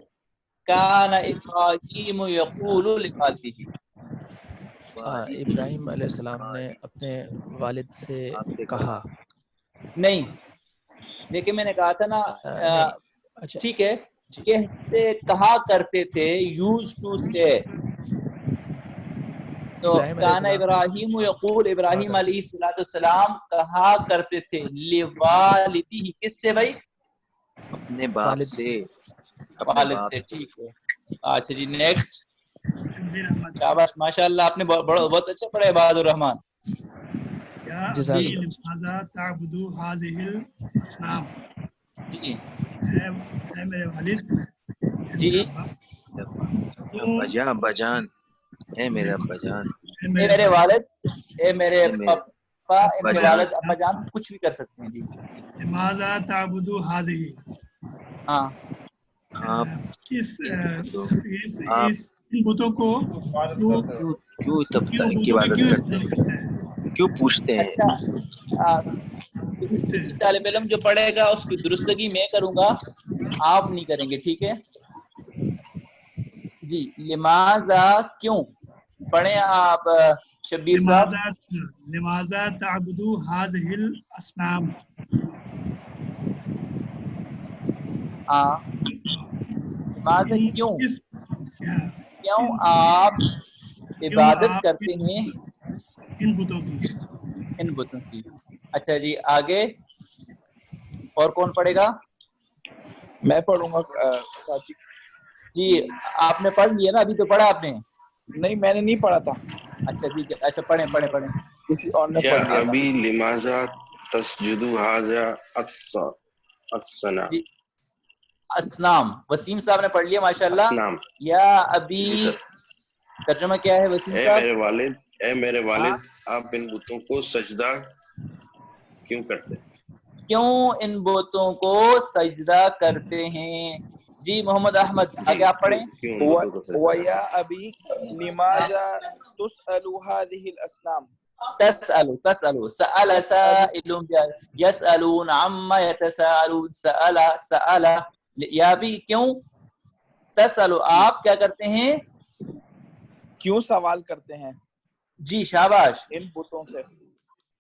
کان ابراہیم یقول لوالدہ. ابراہیم علیہ السلام نے اپنے والد سے کہا. نہیں دیکھیں میں نے کہا تھا نا نہیں اچھا ٹھیک ہے کہتے کہا کرتے تھے یوز ٹو سے. تو کان ابراہیم یقول، ابراہیم علیہ السلام کہا کرتے تھے لوالدہ. کس سے بھائی؟ اپنے باپ سے. والد سے. ٹھیک ہے. اچھا جی نیکسٹ. شاباش ماشاء اللہ آپ نے بہت اچھا پڑھا عباد الرحمان. لماذا تعبدوا هذه الاصنام. جی اے میرے والد جی ابا جان، اے میرے ابا جان، اے میرے والد، اے میرے پاپا، اے میرے والد ابا جان کچھ بھی کر سکتے ہیں. جی لماذا تعبدوا هذه. ہاں اس بتوں کو کیوں کی عبادت کرتے ہیں، کیوں پوچھتے ہیں. اچھا کسی طالب علم جو پڑھے گا اس کی درستگی میں کروں گا، آپ نہیں کریں گے، ٹھیک ہے جی. لماذا کیوں. پڑھیں آپ شبیر صاحب. لماذا تعبدوا هذه الاصنام. ہاں لماذا کیوں، کیوں آپ عبادت کرتے ہیں ان بتوں کی. ان بتوں کی. اچھا جی آگے اور کون پڑھے گا؟ میں پڑھوں گا استاد جی. جی آپ نے پڑھ لیا نا، ابھی تو پڑھا آپ نے. نہیں میں نے نہیں پڑھا تھا. اچھا ٹھیک ہے. اچھا پڑھیں پڑھیں پڑھیں. کسی اور نے یا پڑھ لیا تھا. ابی لماذا تسجد هذا اقصنا. جی اسلام وسیم صاحب نے پڑھ لیا ماشاء اللہ. اسلام. یا ابھی ترجمہ کیا ہے وسیم اے صاحب؟ میرے والد، اے میرے والد آپ ان بتوں کو سجدہ کیوں کرتے ہیں؟ کیوں ان بتوں کو سجدہ کرتے ہیں. جی محمد احمد آگے آپ پڑھیں. ویا ابی لماذا تسأل هذه الاصنام. تسألوا سأل سائل يسألون عما يتساءلون سأل یا بھی کیوں. تسألوا آپ کیا کرتے ہیں؟ کیوں سوال کرتے ہیں. جی شاباش. ان بتوں سے.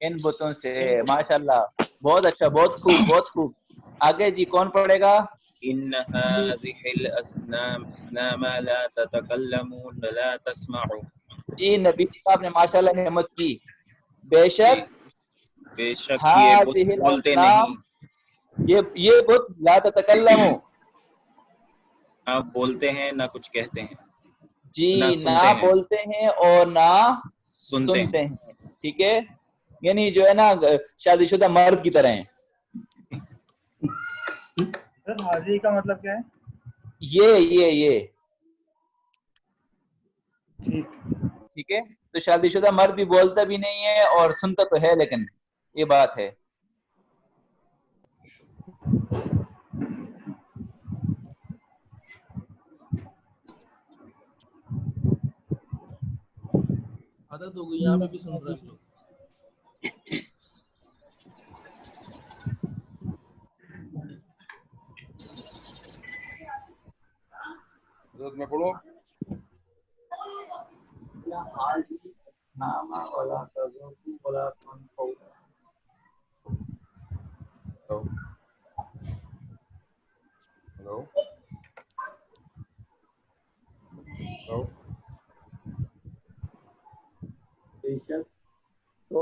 ان بتوں سے. ماشاءاللہ بہت اچھا، بہت خوب بہت خوب. آگے جی کون پڑھے گا؟ ان هذه الاصنام لا تتكلمون ولا تسمعون. جی نبی صاحب نے ماشاءاللہ ہمت کی. بے شک یہ بت بولتے نہیں، یہ بت لا تتکلموا نہ بولتے ہیں نہ کچھ کہتے ہیں. جی نہ بولتے ہیں اور نہ سنتے ہیں. ٹھیک ہے یعنی جو ہے نا شادی شدہ مرد کی طرح ہیں. حاضری کا مطلب کیا ہے؟ یہ ٹھیک ہے. تو شادی شدہ مرد بھی بولتا بھی نہیں ہے اور سنتا تو ہے، لیکن یہ بات ہے. عادت ہو گئی، یہاں پہ بھی سن رہے ہیں لوگ. میں پڑھوں. ہلو تو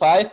5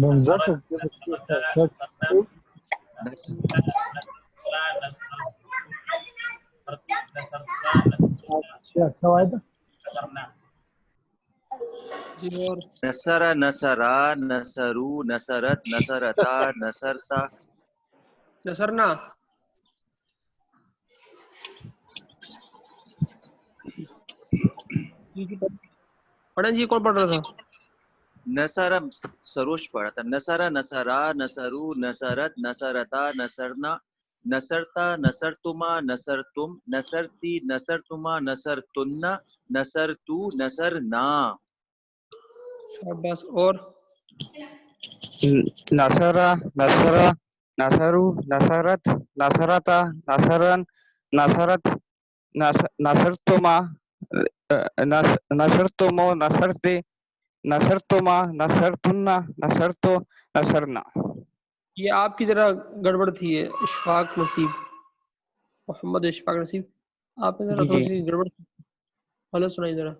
منظر نصر نصرا نصرو نصرت نصرتا نصرتا نصرنا پڑھیں جی کون پڑھ رہا تھا نصر سروش پڑھا تھا نصر نصرا نصرو نصرت نصرتا نصرنا نصرتا نصرتما نصرتم نصرتی نصرتما نصرتن نصرتو نصرنا بس اور نصرا نصرا نصرو نصرت نصرتا نصرن نصرت نصرتما نصرتمو نصرتی نصرتما نصرتن نصرتو نصرنا. یہ آپ کی ذرا گڑبڑ تھی ہے اشفاق نصیب محمد اشفاق نصیب آپ نے ذرا تھوڑی سی گڑبڑ تھی. غلط سنائی ذرا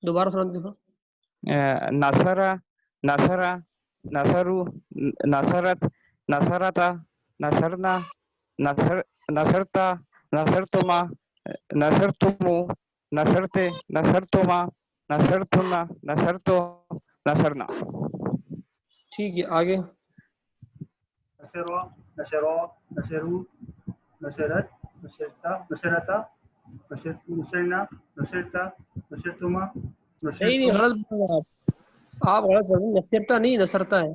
دوبارہ سنا دیں. نصرا نصرا نصرو نصرت نصرتا نصرنا نصرتا نصرتما نصرتمو نصرتے نصرتما نصرتن نصرتو نصرنا. ٹھیک ہے آگے. نصروا نصروا نصرو نصرت نصرتا نصرتا نصرنا نصرتا نصرتما نہیں غلط آپ غلط پڑھ رہے ہیں. نصرتا نہیں نصرتا ہے.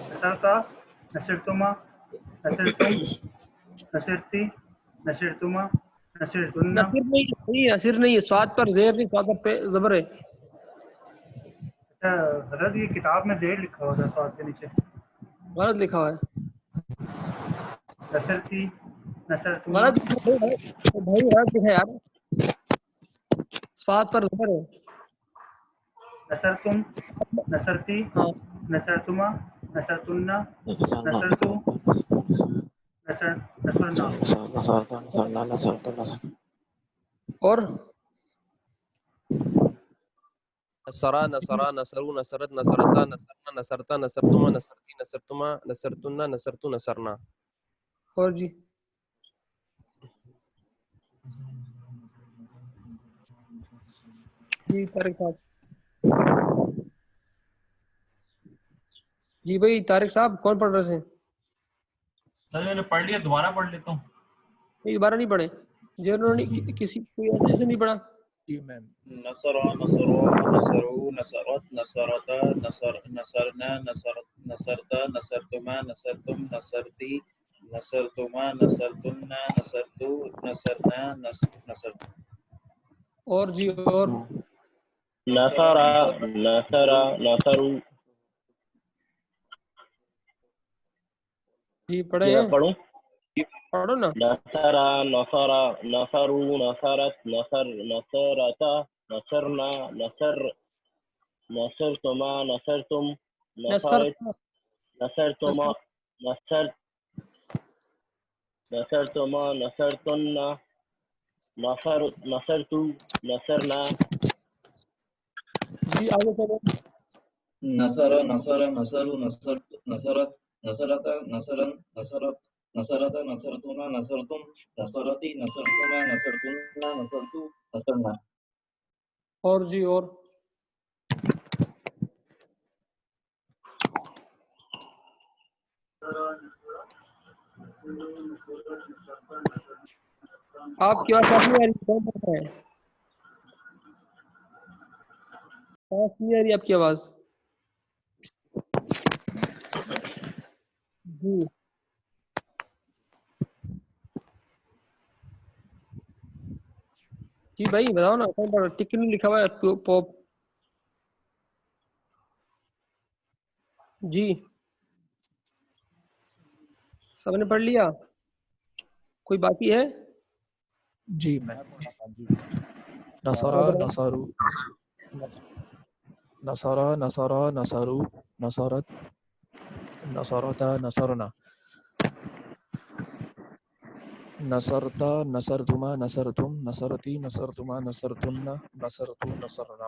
نصرتا نصرتما نصرتم نصرتی نصرتما نصرتن. نصر نہیں نصر نہیں سواد پر زیر نہیں سواد پر زبر ہے. حضرت یہ کتاب میں زیر لکھا ہوا تھا سواد کے نیچے غلط لکھا ہوا ہے. نصرتی نصرتما غلط بھائی غلط لکھا ہے یار. سواد پر زبر ہے. نصرتم نصرتی نصرتما نصرتن نصرتو نصرنا. اور نصرا نصرا نصرو نصرت نصرتا نصرنا نصرتا نصرتما نصرتی نصرتما نصرتن نصرتو نصرنا. اور جی جی طارق صاحب جی بھائی طارق صاحب کون پڑھ رہے تھے؟ سر میں نے پڑھ لیا دوبارہ پڑھ لیتا ہوں. نہیں دوبارہ نہیں پڑھے جنہوں نے کسی کوئی ایسے نہیں پڑھا. جی میم. نصرا نصرو نصرو نصرت نصرتا نصر نصرنا نصرت نصرتا نصرتما نصرتم نصرتی نصرتما نصرتن نصرتو نصرنا نصر. اور جی اور نصرا نصرا نصرو. جی پڑھے ہیں. پڑھوں پڑھو نا. نصرا نصرا نصرو نصرت نصر نصرتا نصرنا نصر نصرتما نصرتم نصرت نصرتما نصر نصرتما نصرتن نصر نصرتو نصرنا. جی آگے چلو. نصر نصر نصرو نصرت نصرت نصرتا نصرن نصرت نصرتا نصرتما نصرتم نصرتی نصرتما نصرتن نصرتو نصرنا. اور جی اور آپ کی آواز نہیں آ رہی. کون پڑھ رہا ہے؟ نہیں آ رہی آپ کی آواز. جی جی بھائی بتاؤ نا کون پڑھ رہا ہے؟ ٹک نہیں لکھا ہوا ہے پوپ. جی سب نے پڑھ لیا؟ کوئی باقی ہے؟ جی میں نصرا نصرو نصرا نصرا نصرو نصرت نصرتا نصرنا نصرتا نصرتما نصرتم نصرتی نصرتما نصرتن نصرتو نصرنا.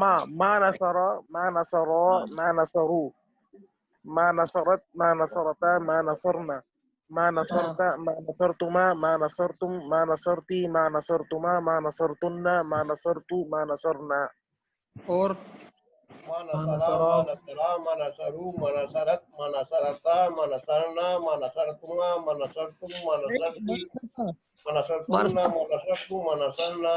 ما نصر ما نصر ما نصروا ما نصرت ما نصرتا ما نصرنا ما نصرت ما نصرتما ما نصرتم ما نصرتي ما نصرتما ما نصرتن ما نصرت ما نصرنا. اور ما نصرا ما نصرا ما نصروا ما نصرت ما نصرتا ما نصرنا ما نصرتما ما نصرتم ما نصرتي ما نصرتن ما نصرتم ما نصرنا.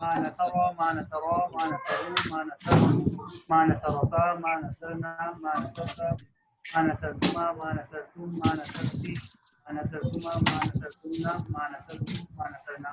ما نصرا ما نصرا ما نصروا ما نصروا ما نصرتا ما نصرنا ما نصرتا ما نصرتما ما نصرتم ما نصرتي ما نصرتما ما نصرتنا ما نصرتم ما نصرنا.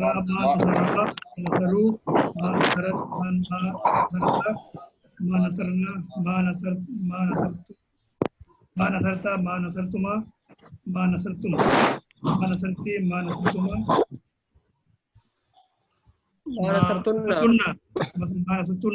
ما نصرا نصروا ما نصرت ما نصرنا ما نصرت ما نصرت ما نصرتا ما نصرتما ما نصرتم ما نصرتي ما نصرتما ما نصرتن ما نصرتن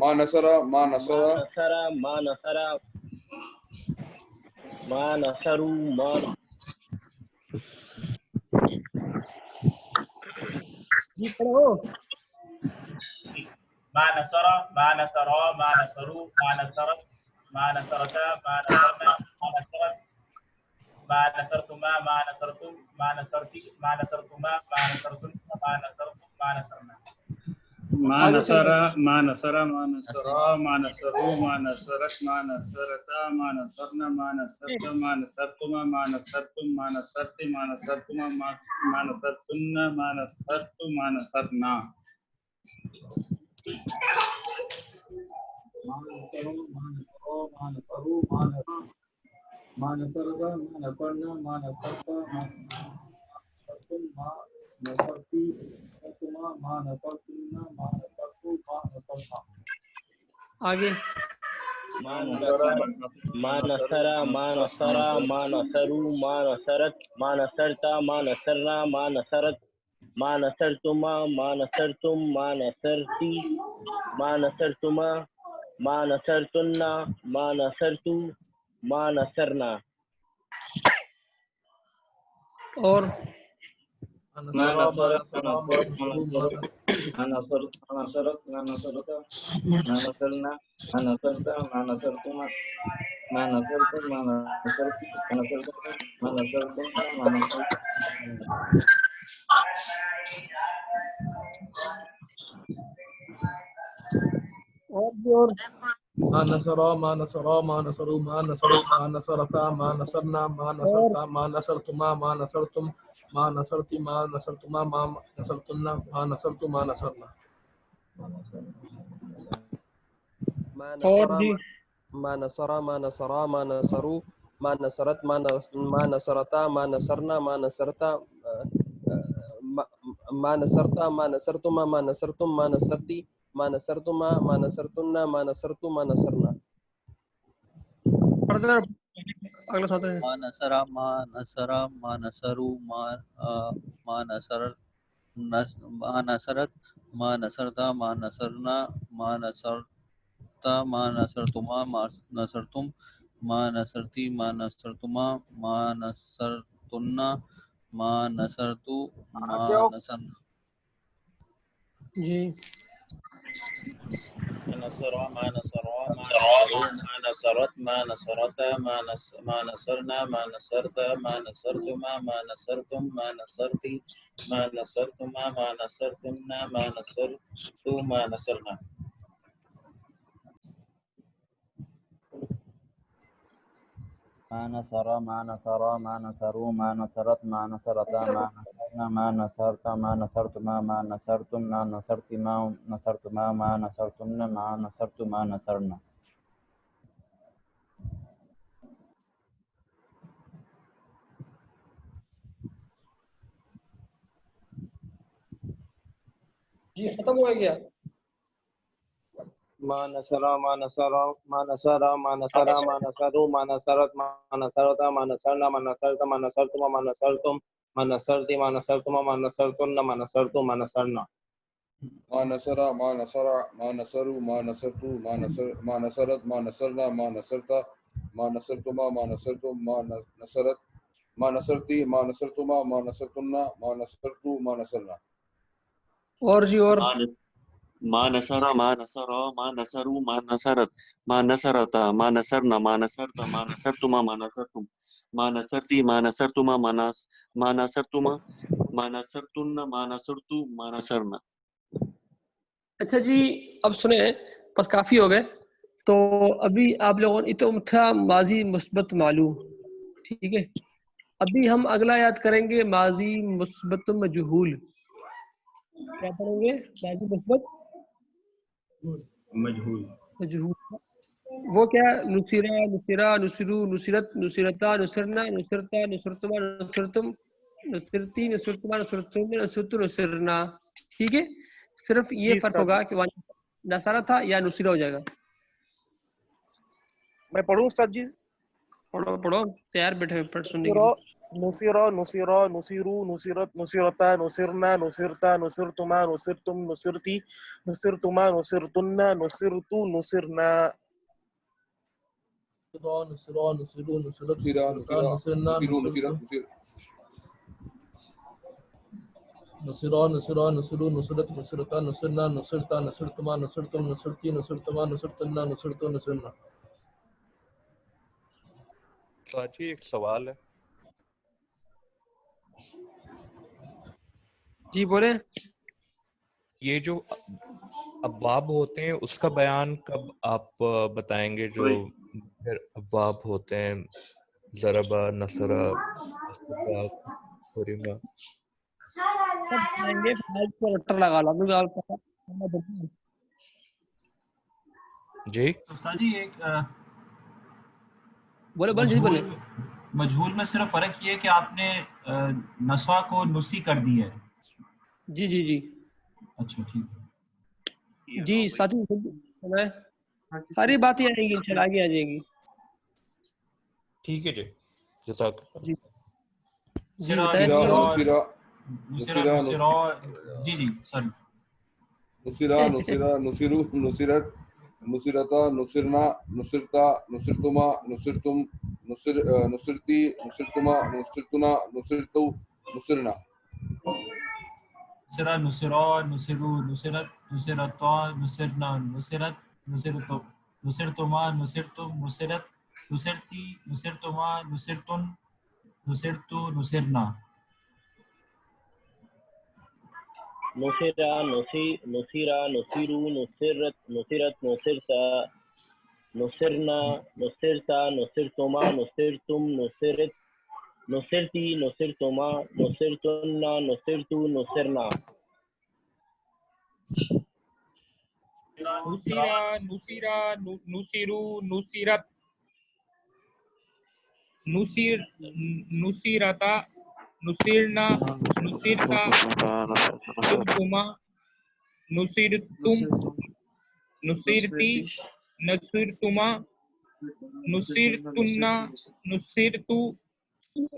ما نصرا ما نصرا ما نصرا ما نصروا ما جی پڑھو. ما نصر ما نصر ما نصروا ما نصرت ما نصرتا ما نصرنا ما نصرت ما نصرتما ما نصرتم ما نصرتي ما نصرتما ما نصرتن ما نصرتم ما نصرنا. ما نصر ما نصر ما نصرا ما نصروا ما نصرت ما نصرتا ما نصرنا ما نصرت ما نصرتما ما نصرتم ما نصرت ما نصرتما ما نصرتن ما نصرت ما نصرنا. ما نصرنا ما نصرنا ما نصرتا ما نصرتم ما نصرتي ما نصرتنا ما نصرتو ما نصرنا. آگے ما نصر ما نصر ما نصر ما نصروا ما نصرت ما نصرتا ما نصرنا ما نصرت ما نصرتما ما نصرتم ما نصرتي ما نصرتما ما نصرتن ما نصرتو ما نصرنا. اور ما نصر ما نصرت ما نصرت ما نصرت ما نصرنا ما نصرت ما نصرتما ما نصرتم ما نصرت ما نصرتم ما نصرتم ما نصرت. اور بھی اور ما نصر ما نصر ما نصروا ما نصرت ما نصرتا ما نصرنا ما نصرتا ما نصرتما ما نصرتم ما نصرتي ما نصرتما ما نصرتن ما نصرت ما نصرنا. ما اور نصر جی ما نصر ما نصرا ما نصروا ما نصرت ما نصرتا ما نصرنا ما نصرتا ما نصرتا ما نصرتما ما نصرتم ما نصرتي ما نصرتما ما نصرتن ما نصرت ما نصرنا. پڑھ دینا اگلا ساتھ ہے. ما نصر ما نصر ما نصروا ما نصرت ما نصرت ما نصرتا ما نصرنا ما نصرتا ما نصرتما ما نصرتم ما نصرتي ما نصرتما ما نصرتن ما نصرت ما نصرنا. جی ما نصر ما نصر ما نصروا ما نصرت ما نصرتا ما نصرنا ما نصرت ما نصرتما ما نصرتم ما نصرتي ما نصرتما ما نصرتن ما نصرت ما نصرنا. ما نصر ما نصر ما نصروا ما نصرت ما نصرتا ما نصرنا ما نصرت ما نصرتما ما نصرتم ما نصرت ما نصرتما ما نصرتن ما نصرت ما نصرنا. جی ختم ہو گیا. ما نصر ما نصر ما نصر ما نصر ما نصروا ما نصرت ما نصرتا ما نصرنا ما نصرت ما نصرتم ما نصرتم ما نصرتي ما نصرتما ما نصرتن ما نصرت ما نصرنا. ما نصر ما نصر ما نصروا ما نصرتوا ما نصرت ما نصرنا ما نصرتا ما نصرتما ما نصرتم ما نصرت ما نصرتي ما نصرتما ما نصرتن ما نصرت ما نصرنا. اور جی اور ما نصر ما نصر ما نصروا ما نصرت ما نصرتا ما نصرنا ما نصرت ما نصرتما ما نصرتم ما نصرتي ما نصرتما ما نصرتما ما نصرتن ما نصرت ما نصرنا. اچھا جی اب سنیں بس کافی ہو گئے. تو ابھی آپ لوگوں نے تو تھا ماضی مثبت معلوم, ٹھیک ہے. ابھی ہم اگلا یاد کریں گے ماضی مثبت مجہول. کیا پڑھیں گے؟ ماضی مثبت مجہول. وہ کیا؟ نصیرہ نصیرہ نصرو نصرت نصیرتا نصرنا نصرتا نصرتما نصرتم نصرتی نصرتما نصرتم نصرت نصرنا. ٹھیک ہے, صرف یہ فرق ہوگا کہ وہاں نصارہ تھا یا نصیرہ ہو جائے گا. میں پڑھوں استاد جی؟ پڑھو پڑھو, تیار بیٹھے پڑھ سننے کے لیے. نصیرہ نصیرہ نصیرو نصیرت نصیرتا نصرنا نصرتا نصرتما نصرتم نصرتی نصرتما نصرتن نصرتو نصرنا. نصرا نصروا نصرت نصرا نصرتا نصرا نصرنا نصروا نصرت نصرا نصرا نصرا نصروا نصرت نصرتا نصرنا نصرتا نصرتما نصرتم نصرتی نصرتما نصرتنا نصرتو نصرنا. جی ایک سوال ہے. جی بولے. یہ جو ابواب ہوتے ہیں اس کا بیان کب آپ بتائیں گے؟ جو ابواب ہوتے ہیں ضربہ نصرہ استفا قرمہ سب بتائیں گے. رٹر لگا لو جی. استاد جی ایک بولے بولے جی بولے. مجہول میں صرف فرق یہ ہے کہ آپ نے نسوا کو نسی کر دی ہے. جی جی جی اچھا ٹھیک. جی ساتھی ساری باتیں آئیں گی انشاءاللہ آگے آ جائیں گی. ٹھیک ہے جی جزاک. جی جی بتائیں. جی جی سوری. نصرا نصرا نصرو نصرت نصرتا نصرنا نصرتا نصرتما نصرتم نصرتی نصرتما نصرتنا نصرتو نصرنا. نصرا نصرا نصرو نصرت نصرتا نصرنا نصرت نصرتو نصرتما نصرتم نصرت نصرتی نصرتما نصرتن نصرتو نصرنا. نصرا نصیرا نصیرو نصرت نصرت نصرتا نصرنا نصرتا نصرتما نصرتم نصرت نصرتی نصرتما نصرتنا نصرتو نصرنا. نصیرا نصیرا نصیرو نصیرت نصیر نصیرتا نصیرنا نصیرتا نصرتما نصیرتم نصیرتی نصرتما نصیرتنا نصیرتو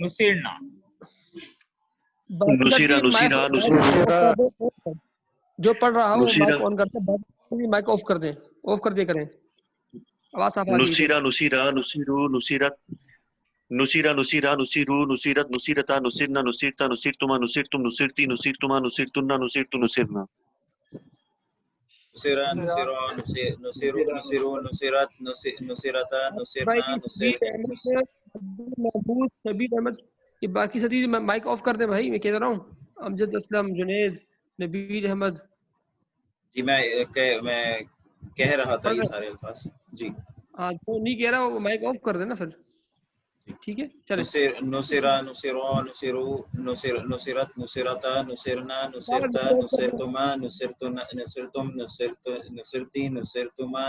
نصرنا. جو پڑھ رہا ہو مائک آن کرتے مائک آف کر دیں. آف کر دیا کریں آواز صاف آ رہی ہے. نصیرا نصیرا نصیرو نصیرت نصیرا نصیرا نصیرو نصیرت نصیرتا نصرنا نصیرتا نصیرتما نصیرتم نصیرتی نصیرتما نصیرتنا نصیرتو نصرنا. نصرا نصرا نصرو نصرو نصرت نصرتا نصرنا محمود شبیر احمد یہ باقی ساتھی مائک آف کر دیں بھائی. میں کہہ رہا ہوں امجد اسلم جنید نبیل احمد. جی میں کہہ رہا تھا یہ سارے الفاظ. جی ہاں جو نہیں کہہ رہا وہ مائک آف کر دینا پھر. ٹھیک ہے چلیں. نصرا نصرا نصرو نصرت نصرتا نصرنا نصرتا نصرتما نصرتم نصرتی نصرتما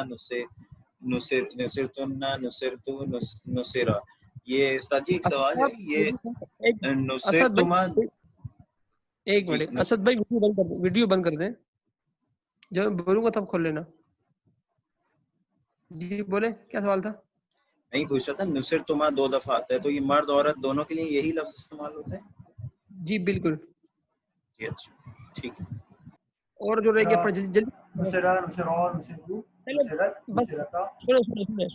نصرتنا نصرتو نصرا. یہ استاد جی ایک سوال ہے. یہ نصرتما ایک منٹ اسد بھائی ویڈیو بند کر دیں. جب میں بولوں گا تب کھول لینا. جی بولے کیا سوال تھا؟ نہیں پوچھ رہا تھا نصرتما 2 دفعہ آتا ہے تو یہ مرد عورت دونوں کے لیے یہی لفظ استعمال ہوتا ہے؟ جی بالکل. جی اچھا ٹھیک ہے. اور جو رہ گیا جلدی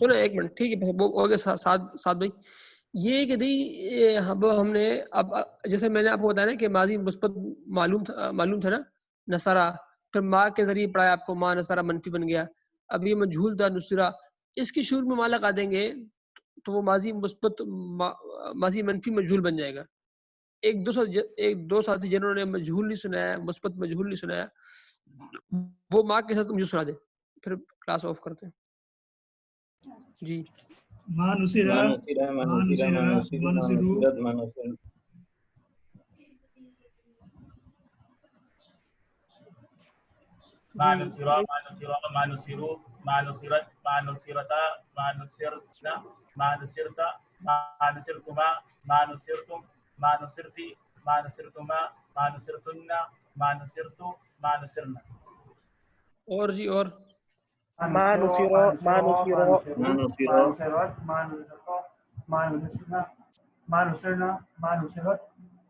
سنو ایک منٹ. ٹھیک ہے ہو گیا ساتھ بھائی. یہ کہ ہم نے اب جیسے میں نے آپ کو بتایا نا کہ ماضی مثبت معلوم تھا نا نصرہ. پھر ماں کے ذریعے پڑھایا آپ کو ماں نصرہ منفی بن گیا. اب یہ مجہول تھا نصرہ. اس کی شروع میں ماں لگا دیں گے تو وہ ماضی مثبت ماضی منفی مجہول بن جائے گا. ایک دو ساتھی جنہوں نے مجہول نہیں سنایا مثبت مجہول نہیں سنایا وہ ماں کے ساتھ مجھے سنا دیں پھر کلاس آف کرتے ہیں. جی ما نصرہ ما نصرہ ما نصرو ما نصرا ما نصرا ما نصرو ما نصرت ما نصرتا ما نصرنا ما نصرتا ما نصرتما ما نصرتم ما نصرتی ما نصرتما ما نصرتنا ما نصرتو ما نصرنا. اور جی اور ما نصرا ما نصرا ما نصرت ما نصرتا ما نصرنا ما نصرنا ما نصرت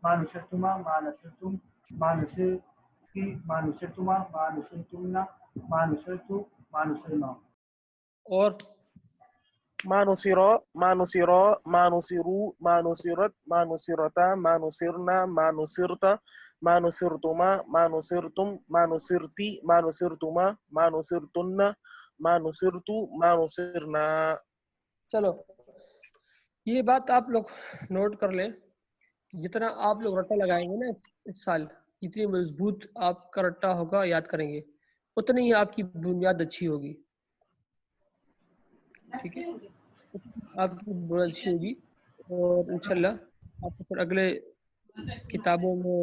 ما نصرتما ما نصرتم ما نصرتی ما نصرتما ما نصرتمنا ما نصرتو ما نصرنا. اور ما نصرا ما نصرا ما نصروا ما نصرت ما نصرتا ما نصرنا ما نصرت ما نصرتما ما نصرتم ما نصرتي ما نصرتما ما نصرتن ما نصرت ما نصرنا. چلو یہ بات آپ لوگ نوٹ کر لیں، جتنا آپ لوگ رٹا لگائیں گے نا اس سال، جتنی مضبوط آپ کا رٹا ہوگا یاد کریں گے، اتنی ہی آپ کی بنیاد اچھی ہوگی. ٹھیک ہے، آپ کی بنیاد اچھی ہوگی اور انشاءاللہ آپ کو پھر اگلے کتابوں میں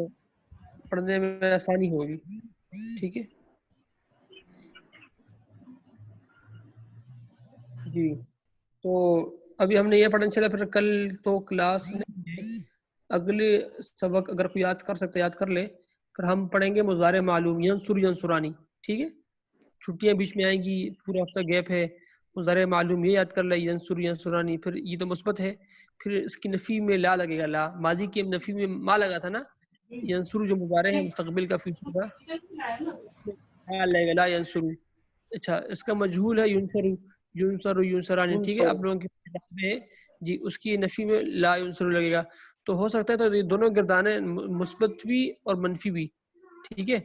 پڑھنے میں آسانی ہوگی. ٹھیک ہے جی. تو ابھی ہم نے یہ پڑھا انشاءاللہ، پھر کل تو کلاس میں اگلے سبق اگر کوئی یاد کر سکتے یاد کر لے، پھر ہم پڑھیں گے مضارع معلوم ینصر ینصرانی. ٹھیک ہے، چھٹیاں بیچ میں آئیں گی، پورا ہفتہ گیپ ہے. مضارع معلوم یہ یاد کر لے ینصر ینصرانی، پھر یہ تو مثبت ہے، پھر اس کی نفی میں لا لگے گا. لا ماضی کی نفی میں ما لگا تھا نا، ینصر جو مضارع ہے مستقبل کا فیوچر کا لگے گا لا ینصر. اچھا اس کا مجہول ہے ینصر ینصر ینصرانی. ٹھیک ہے، آپ لوگوں کی کتاب میں جی اس کی نفی میں لا ینصر لگے گا. تو ہو سکتا ہے تو یہ دونوں گردانے مثبت بھی اور منفی بھی. ٹھیک ہے،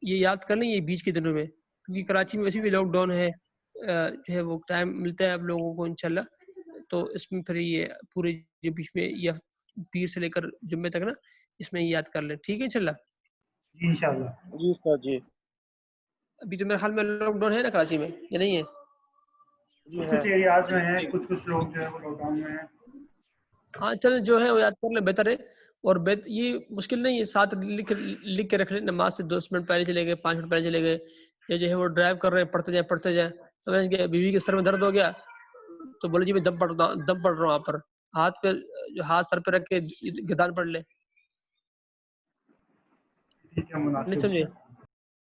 یہ یاد کر لیں یہ بیچ کے دنوں میں، کیونکہ کراچی میں ویسے بھی لاک ڈاؤن ہے، جو ہے وہ ٹائم ملتا ہے آپ لوگوں کو انشاءاللہ. تو اس میں پھر یہ پورے جو بیچ میں یا پیر سے لے کر جمعے تک نا اس میں یاد کر لیں. ٹھیک ہے انشاءاللہ. جی انشاءاللہ. جی استاد جی. ابھی تو میرے خیال میں لاک ڈاؤن ہے نا کراچی میں یا نہیں ہے؟ جی کچھ ایریاز میں ہیں، کچھ لوگ جو ہے وہ لاک ڈاؤن میں ہیں. ہاں چل جو ہے وہ یاد کر لیں بہتر ہے. اور یہ مشکل نہیں ہے، ساتھ لکھ کے رکھ لیں. نماز سے 10 منٹ پہلے چلے گئے، 5 منٹ پہلے چلے گئے، یا جو ہے وہ ڈرائیو کر رہے ہیں پڑھتے جائیں. سمجھ گئے بیوی کے سر میں درد ہو گیا تو بولے جی میں دم پڑھ رہا ہوں وہاں پر، ہاتھ پہ جو ہاتھ سر پہ رکھ کے گدان پڑھ لے. نہیں سمجھے؟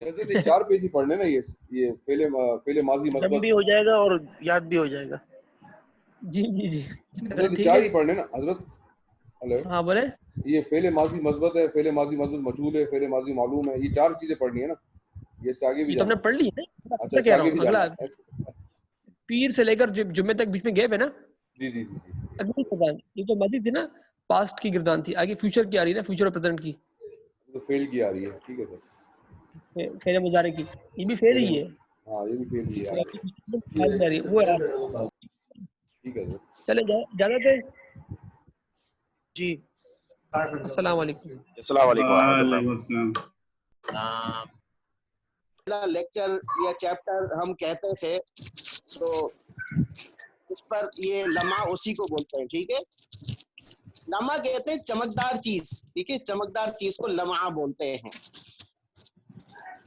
ایسے 4 پیج ہی پڑھنے نا، یہ فعل ماضی دم مثبت بھی ہو جائے گا اور یاد بھی ہو جائے گا. جی جی جی حضرت ٹھیک 4 ہے. ہی پڑھنے نا حضرت. ہلو ہاں بولے. یہ فعل ماضی مثبت ہے، فعل ماضی مثبت مجہول ہے، فعل ماضی معلوم ہے، یہ 4 چیزیں پڑھنی ہے نا. یہ سے آگے بھی یہ تو ہم جانا نے پڑھ لی ہے. اچھا کہہ رہا آگے ہوں بھی اگلا جانا ہے. پیر سے لے کر جمعے تک بیچ میں گیپ ہے نا. جی جی جی اگلی گردان یہ تو ماضی تھی نا، پاسٹ کی گردان تھی، آگے فیوچر کی آ رہی ہے نا، فیوچر اور پریزنٹ کی. تو فعل کی آ رہی ہے. ٹھیک ہے سر. فعل مضارع کی یہ بھی فعل ہی ہے. ہاں یہ بھی فعل کی آ رہی ہے. وہ ہے. ٹھیک ہے سر. چلے جانا تھے. جی السلام علیکم. السلام علیکم ورحمۃ اللہ. وعلیکم السلام. پہلا لیکچر یا چیپٹر ہم کہتے تھے تو اس پر یہ لمحہ اسی کو بولتے ہیں. ٹھیک ہے، لمحہ کہتے ہیں چمکدار چیز. ٹھیک ہے، چمکدار چیز کو لمحہ بولتے ہیں.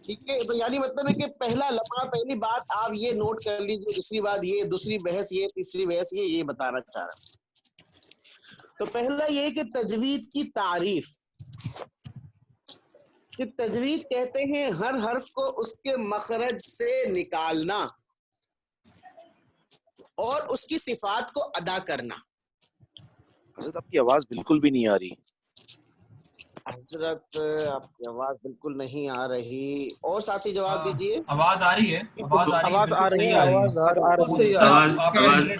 ٹھیک ہے، تو یعنی مطلب ہے کہ پہلا لمحہ، پہلی بات آپ یہ نوٹ کر لیجیے، دوسری بات یہ، دوسری بحث یہ، تیسری بحث یہ بتانا چاہ رہا ہوں. تو پہلا یہ کہ تجوید کی تعریف، کہ تجوید کہتے ہیں ہر حرف کو اس کے مخرج سے نکالنا اور اس کی صفات کو ادا کرنا. حضرت آپ کی آواز بالکل بھی نہیں آ رہی. حضرت آپ کی آواز بالکل نہیں آ رہی. اور ساتھی جواب دیجیے. آواز آ رہی ہے، آواز آ رہی ہے، آواز آ رہی ہے، آواز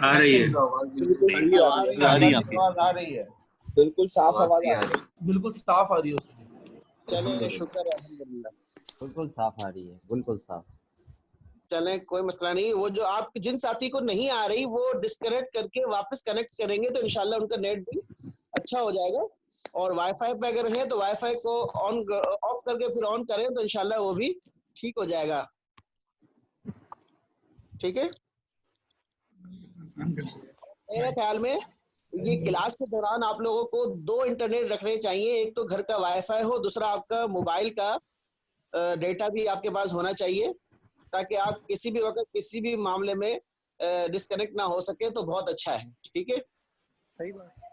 آ رہی ہے. آواز آ رہی ہے. آواز آ رہی ہے، بالکل صاف آواز آ رہی ہے. بالکل صاف آ رہی ہے. چلیں شکر ہے، الحمدللہ بالکل صاف آ رہی ہے، بالکل صاف. چلیں کوئی مسئلہ نہیں. وہ جو آپ جن ساتھی کو نہیں آ رہی وہ ڈسکنیکٹ کر کے واپس کنیکٹ کریں گے تو انشاءاللہ ان کا نیٹ بھی اچھا ہو جائے گا. اور وائی فائی پہ اگر ہے تو وائی فائی کو آف کر کے پھر آن کریں تو انشاءاللہ وہ بھی ٹھیک ہو جائے گا. ٹھیک ہے، میرے خیال میں یہ کلاس کے دوران آپ لوگوں کو 2 انٹرنیٹ رکھنے چاہیے. ایک تو گھر کا وائی فائی ہو، دوسرا آپ کا موبائل کا ڈیٹا بھی آپ کے پاس ہونا چاہیے تاکہ آپ کسی بھی وقت کسی بھی معاملے میں ڈسکنیکٹ نہ ہو سکے تو بہت اچھا ہے. ٹھیک ہے، صحیح بات.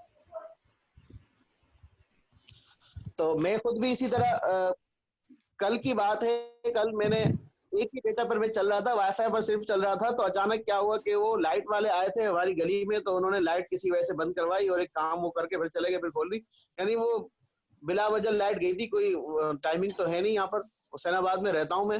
تو میں خود بھی اسی طرح کل کی بات ہے، کل میں نے ایک ہی ڈیٹا پر میں چل رہا تھا، وائی فائی پر صرف چل رہا تھا. تو اچانک کیا ہوا کہ وہ لائٹ والے آئے تھے ہماری گلی میں، تو انہوں نے لائٹ کسی وجہ سے بند کروائی اور ایک کام وہ کر کے پھر چلے گئے، پھر کھول دی. یعنی وہ بلا وجہ لائٹ گئی تھی، کوئی ٹائمنگ تو ہے نہیں. یہاں پر حسین آباد میں رہتا ہوں میں،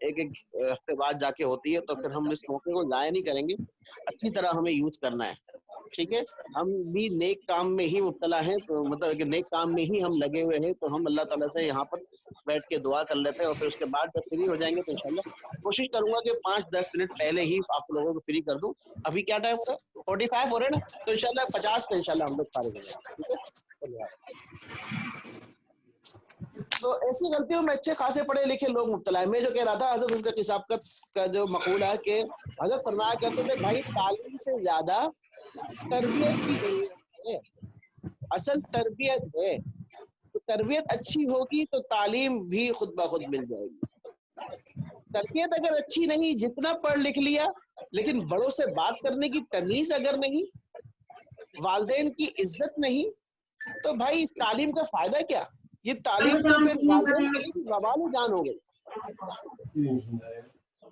ایک ایک ہفتے بعد جا کے ہوتی ہے، تو پھر ہم اس موقع کو ضائع نہیں کریں گے، اچھی طرح ہمیں یوز کرنا ہے. ٹھیک ہے، ہم بھی نیک کام میں ہی مبتلا ہیں، تو مطلب کہ نیک کام میں ہی ہم لگے ہوئے ہیں، تو ہم اللہ تعالیٰ سے یہاں پر بیٹھ کے دعا کر لیتے ہیں، اور پھر اس کے بعد جب فری ہو جائیں گے تو انشاءاللہ کوشش کروں گا کہ 5-10 منٹ پہلے ہی آپ لوگوں کو فری کر دوں. ابھی کیا ٹائم ہو رہا ہے؟ 45 ہو رہے ہیں نا، تو انشاءاللہ 50 پہ انشاءاللہ ہم لوگ فارغ ہو جائیں گے. ٹھیک ہے، تو ایسی غلطیوں میں اچھے خاصے پڑھے لکھے لوگ مبتلا ہیں. میں جو کہہ رہا تھا حضرت حفظ صاحب کا جو مقولہ ہے کہ حضرت فرمایا کرتے تھے بھائی تعلیم سے زیادہ تربیت کی ضرورت ہے. اصل تربیت ہے، تو تربیت اچھی ہوگی تو تعلیم بھی خود بخود مل جائے گی. تربیت اگر اچھی نہیں، جتنا پڑھ لکھ لیا لیکن بڑوں سے بات کرنے کی تمیز اگر نہیں، والدین کی عزت نہیں، تو بھائی اس تعلیم کا فائدہ کیا؟ یہ تعلیم تو پھر والدین کے لیے وبال جان ہو گئی.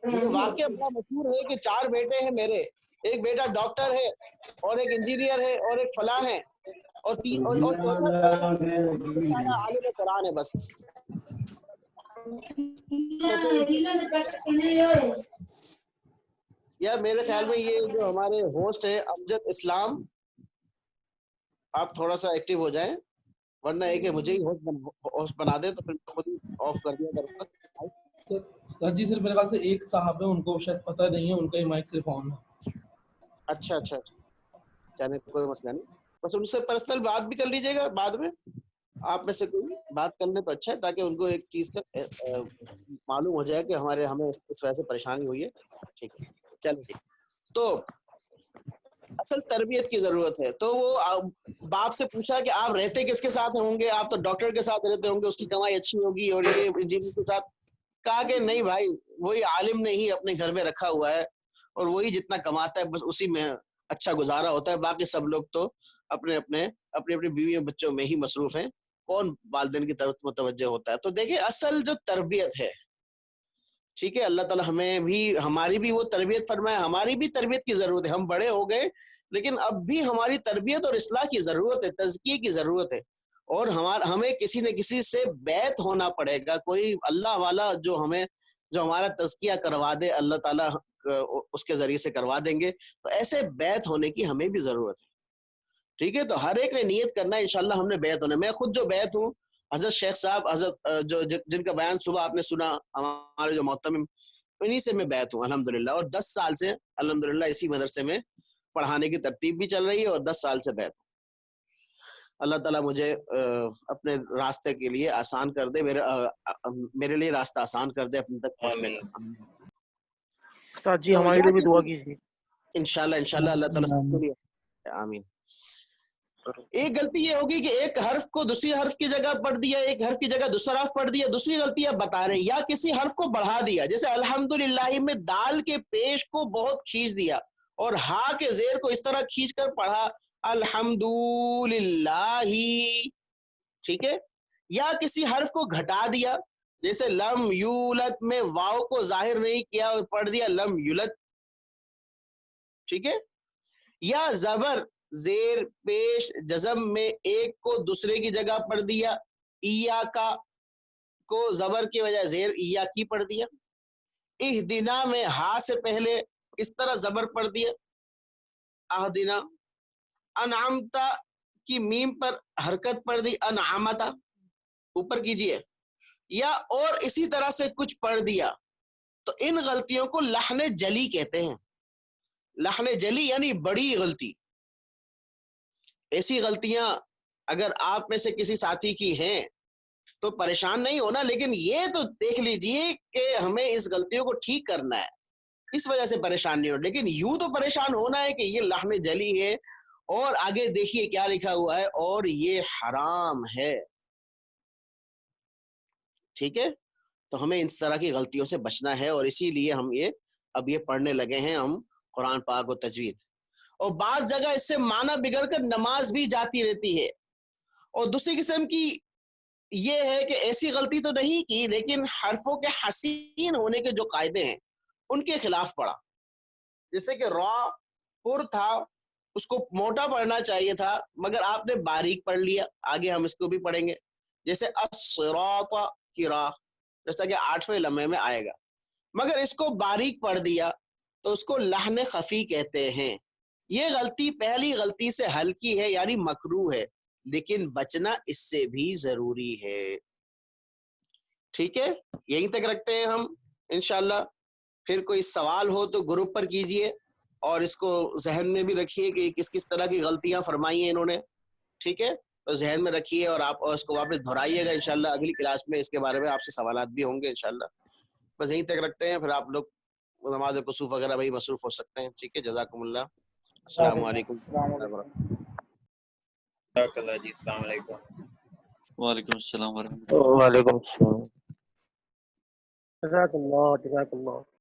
یہ واقعہ بڑا مشہور ہے کہ 4 بیٹے ہیں میرے، ایک بیٹا ڈاکٹر ہے اور ایک انجینئر ہے اور ایک فلاں ہے، اور چوتھا عالم قرآن ہے بس. یا میرے خیال میں یہ جو ہمارے ہوسٹ ہیں امجد اسلام، آپ تھوڑا سا ایکٹیو ہو جائیں، ورنہ ایک ہے مجھے ہی ہوسٹ بنا دے تو پھر خود ہی آف کر دیا کروں گا. جی سر میرے خیال سے ایک صاحب ہے، ان کو شاید پتہ نہیں ہے، ان کا ہی مائک صرف آن ہے. اچھا چلیں کوئی مسئلہ نہیں، بس ان سے پرسنل بات بھی کر لیجیے گا بعد میں. آپ میں سے کوئی بات کر لیں تو اچھا ہے، تاکہ ان کو ایک چیز کا معلوم ہو جائے کہ ہمیں اس وجہ سے پریشانی ہوئی ہے. ٹھیک ہے چلیں ٹھیک. تو اصل تربیت کی ضرورت ہے. تو وہ باپ سے پوچھا کہ آپ رہتے کس کے ساتھ ہوں گے؟ آپ تو ڈاکٹر کے ساتھ رہتے ہوں گے، اس کی کمائی اچھی ہوگی، اور یہ انجینئر کے ساتھ. کہا کہ نہیں بھائی، وہی عالم نے ہی اپنے گھر میں رکھا ہوا ہے، اور وہی جتنا کماتا ہے بس اسی میں اچھا گزارا ہوتا ہے، باقی سب لوگ تو اپنے بیویوں بچوں میں ہی مصروف ہیں، کون والدین کی طرف متوجہ ہوتا ہے. تو دیکھیں اصل جو تربیت ہے، ٹھیک ہے، اللہ تعالیٰ ہماری بھی وہ تربیت فرمائے. ہماری بھی تربیت کی ضرورت ہے، ہم بڑے ہو گئے لیکن اب بھی ہماری تربیت اور اصلاح کی ضرورت ہے، تزکیے کی ضرورت ہے، اور ہمیں کسی نہ کسی سے بیعت ہونا پڑے گا. کوئی اللہ والا جو ہمارا تزکیہ کروا دے، اللہ تعالیٰ اس کے ذریعے سے کروا دیں گے. تو ایسے بیعت ہونے کی ہمیں بھی ضرورت ہے. ٹھیک ہے، تو ہر ایک نے نیت کرنا ہے انشاءاللہ ہم نے بیعت ہونا. میں خود جو بیعت ہوں، حضرت شیخ صاحب، حضرت جن کا بیان صبح آپ نے سنا، ہمارے جو محتمم، انہی سے میں بیعت ہوں الحمدللہ. اور 10 سال سے الحمدللہ اسی مدرسے میں پڑھانے کی ترتیب بھی چل رہی ہے، اور 10 سال سے بیعت ہوں. اللہ تعالیٰ مجھے اپنے راستے کے لیے آسان کر دے، میرے لیے راستہ آسان کر دے اپنے تک پہنچنے کا. استاد جی ہمارے لیے بھی دعا کیجیے. انشاءاللہ اللہ تعالیٰ سب کے لیے آمین. ایک غلطی یہ ہوگی کہ ایک حرف کو دوسری حرف کی جگہ پڑھ دیا، ایک حرف کی جگہ دوسرا حرف پڑھ دیا. دوسری غلطی آپ بتا رہے ہیں، یا کسی حرف کو بڑھا دیا، جیسے الحمدللہ میں دال کے پیش کو بہت کھینچ دیا، اور ہا کے زیر کو اس طرح کھینچ کر پڑھا الحمدللہ. ٹھیک ہے، یا کسی حرف کو گھٹا دیا، جیسے لم یولد میں واو کو ظاہر نہیں کیا اور پڑھ دیا لم یولد. ٹھیک ہے، یا زبر زیر پیش جزم میں ایک کو دوسرے کی جگہ پڑھ دیا، ایاکا کو زبر کی وجہ زیر ایاکی پڑھ دیا. اہدنا میں ہا سے پہلے اس طرح زبر پڑھ دیا اہدنا. انعمتا کی میم پر حرکت پڑھ دی انعامتا، اوپر کیجئے، یا اور اسی طرح سے کچھ پڑھ دیا. تو ان غلطیوں کو لحن جلی کہتے ہیں. لحن جلی یعنی بڑی غلطی. ایسی غلطیاں اگر آپ میں سے کسی ساتھی کی ہیں تو پریشان نہیں ہونا، لیکن یہ تو دیکھ لیجئے کہ ہمیں اس غلطیوں کو ٹھیک کرنا ہے، اس وجہ سے پریشان نہیں ہو. لیکن یوں تو پریشان ہونا ہے کہ یہ لحن جلی ہے، اور آگے دیکھیے کیا لکھا ہوا ہے، اور یہ حرام ہے. ٹھیک ہے، تو ہمیں اس طرح کی غلطیوں سے بچنا ہے، اور اسی لیے ہم اب یہ پڑھنے لگے ہیں ہم قرآن پاک و تجوید. اور بعض جگہ اس سے معنی بگڑ کر نماز بھی جاتی رہتی ہے. اور دوسری قسم کی یہ ہے کہ ایسی غلطی تو نہیں کی، لیکن حرفوں کے حسین ہونے کے جو قاعدے ہیں ان کے خلاف پڑھا. جیسے کہ را پر تھا، اس کو موٹا پڑھنا چاہیے تھا، مگر آپ نے باریک پڑھ لیا. آگے ہم اس کو بھی پڑھیں گے. جیسے الصراط کی راہ، جیسا کہ 8ویں لمحے میں آئے گا. مگر اس کو باریک پڑھ دیا تو اس کو لحن خفی کہتے ہیں. یہ غلطی پہلی غلطی سے ہلکی ہے یعنی مکروہ ہے، لیکن بچنا اس سے بھی ضروری ہے. ٹھیک ہے، یہیں تک رکھتے ہیں ہم انشاءاللہ. پھر کوئی سوال ہو تو گروپ پر کیجئے اور اس کو ذہن میں بھی رکھیے کہ کس کس طرح کی غلطیاں فرمائی ہیں انہوں نے. ٹھیک ہے، تو ذہن میں رکھیے اور آپ اس کو واپس دہرائیے گا انشاءاللہ. اگلی کلاس میں اس کے بارے میں آپ سے سوالات بھی ہوں گے انشاءاللہ. بس یہیں تک رکھتے ہیں، پھر آپ لوگ نماز کسوف وغیرہ بھی مصروف ہو سکتے ہیں. ٹھیک ہے، جزاکم اللہ. السلام علیکم ورحمۃ اللہ وبرکاتہ. جی السلام علیکم. وعلیکم السلام ورحمۃ اللہ. وعلیکم السلام. جزاک اللہ.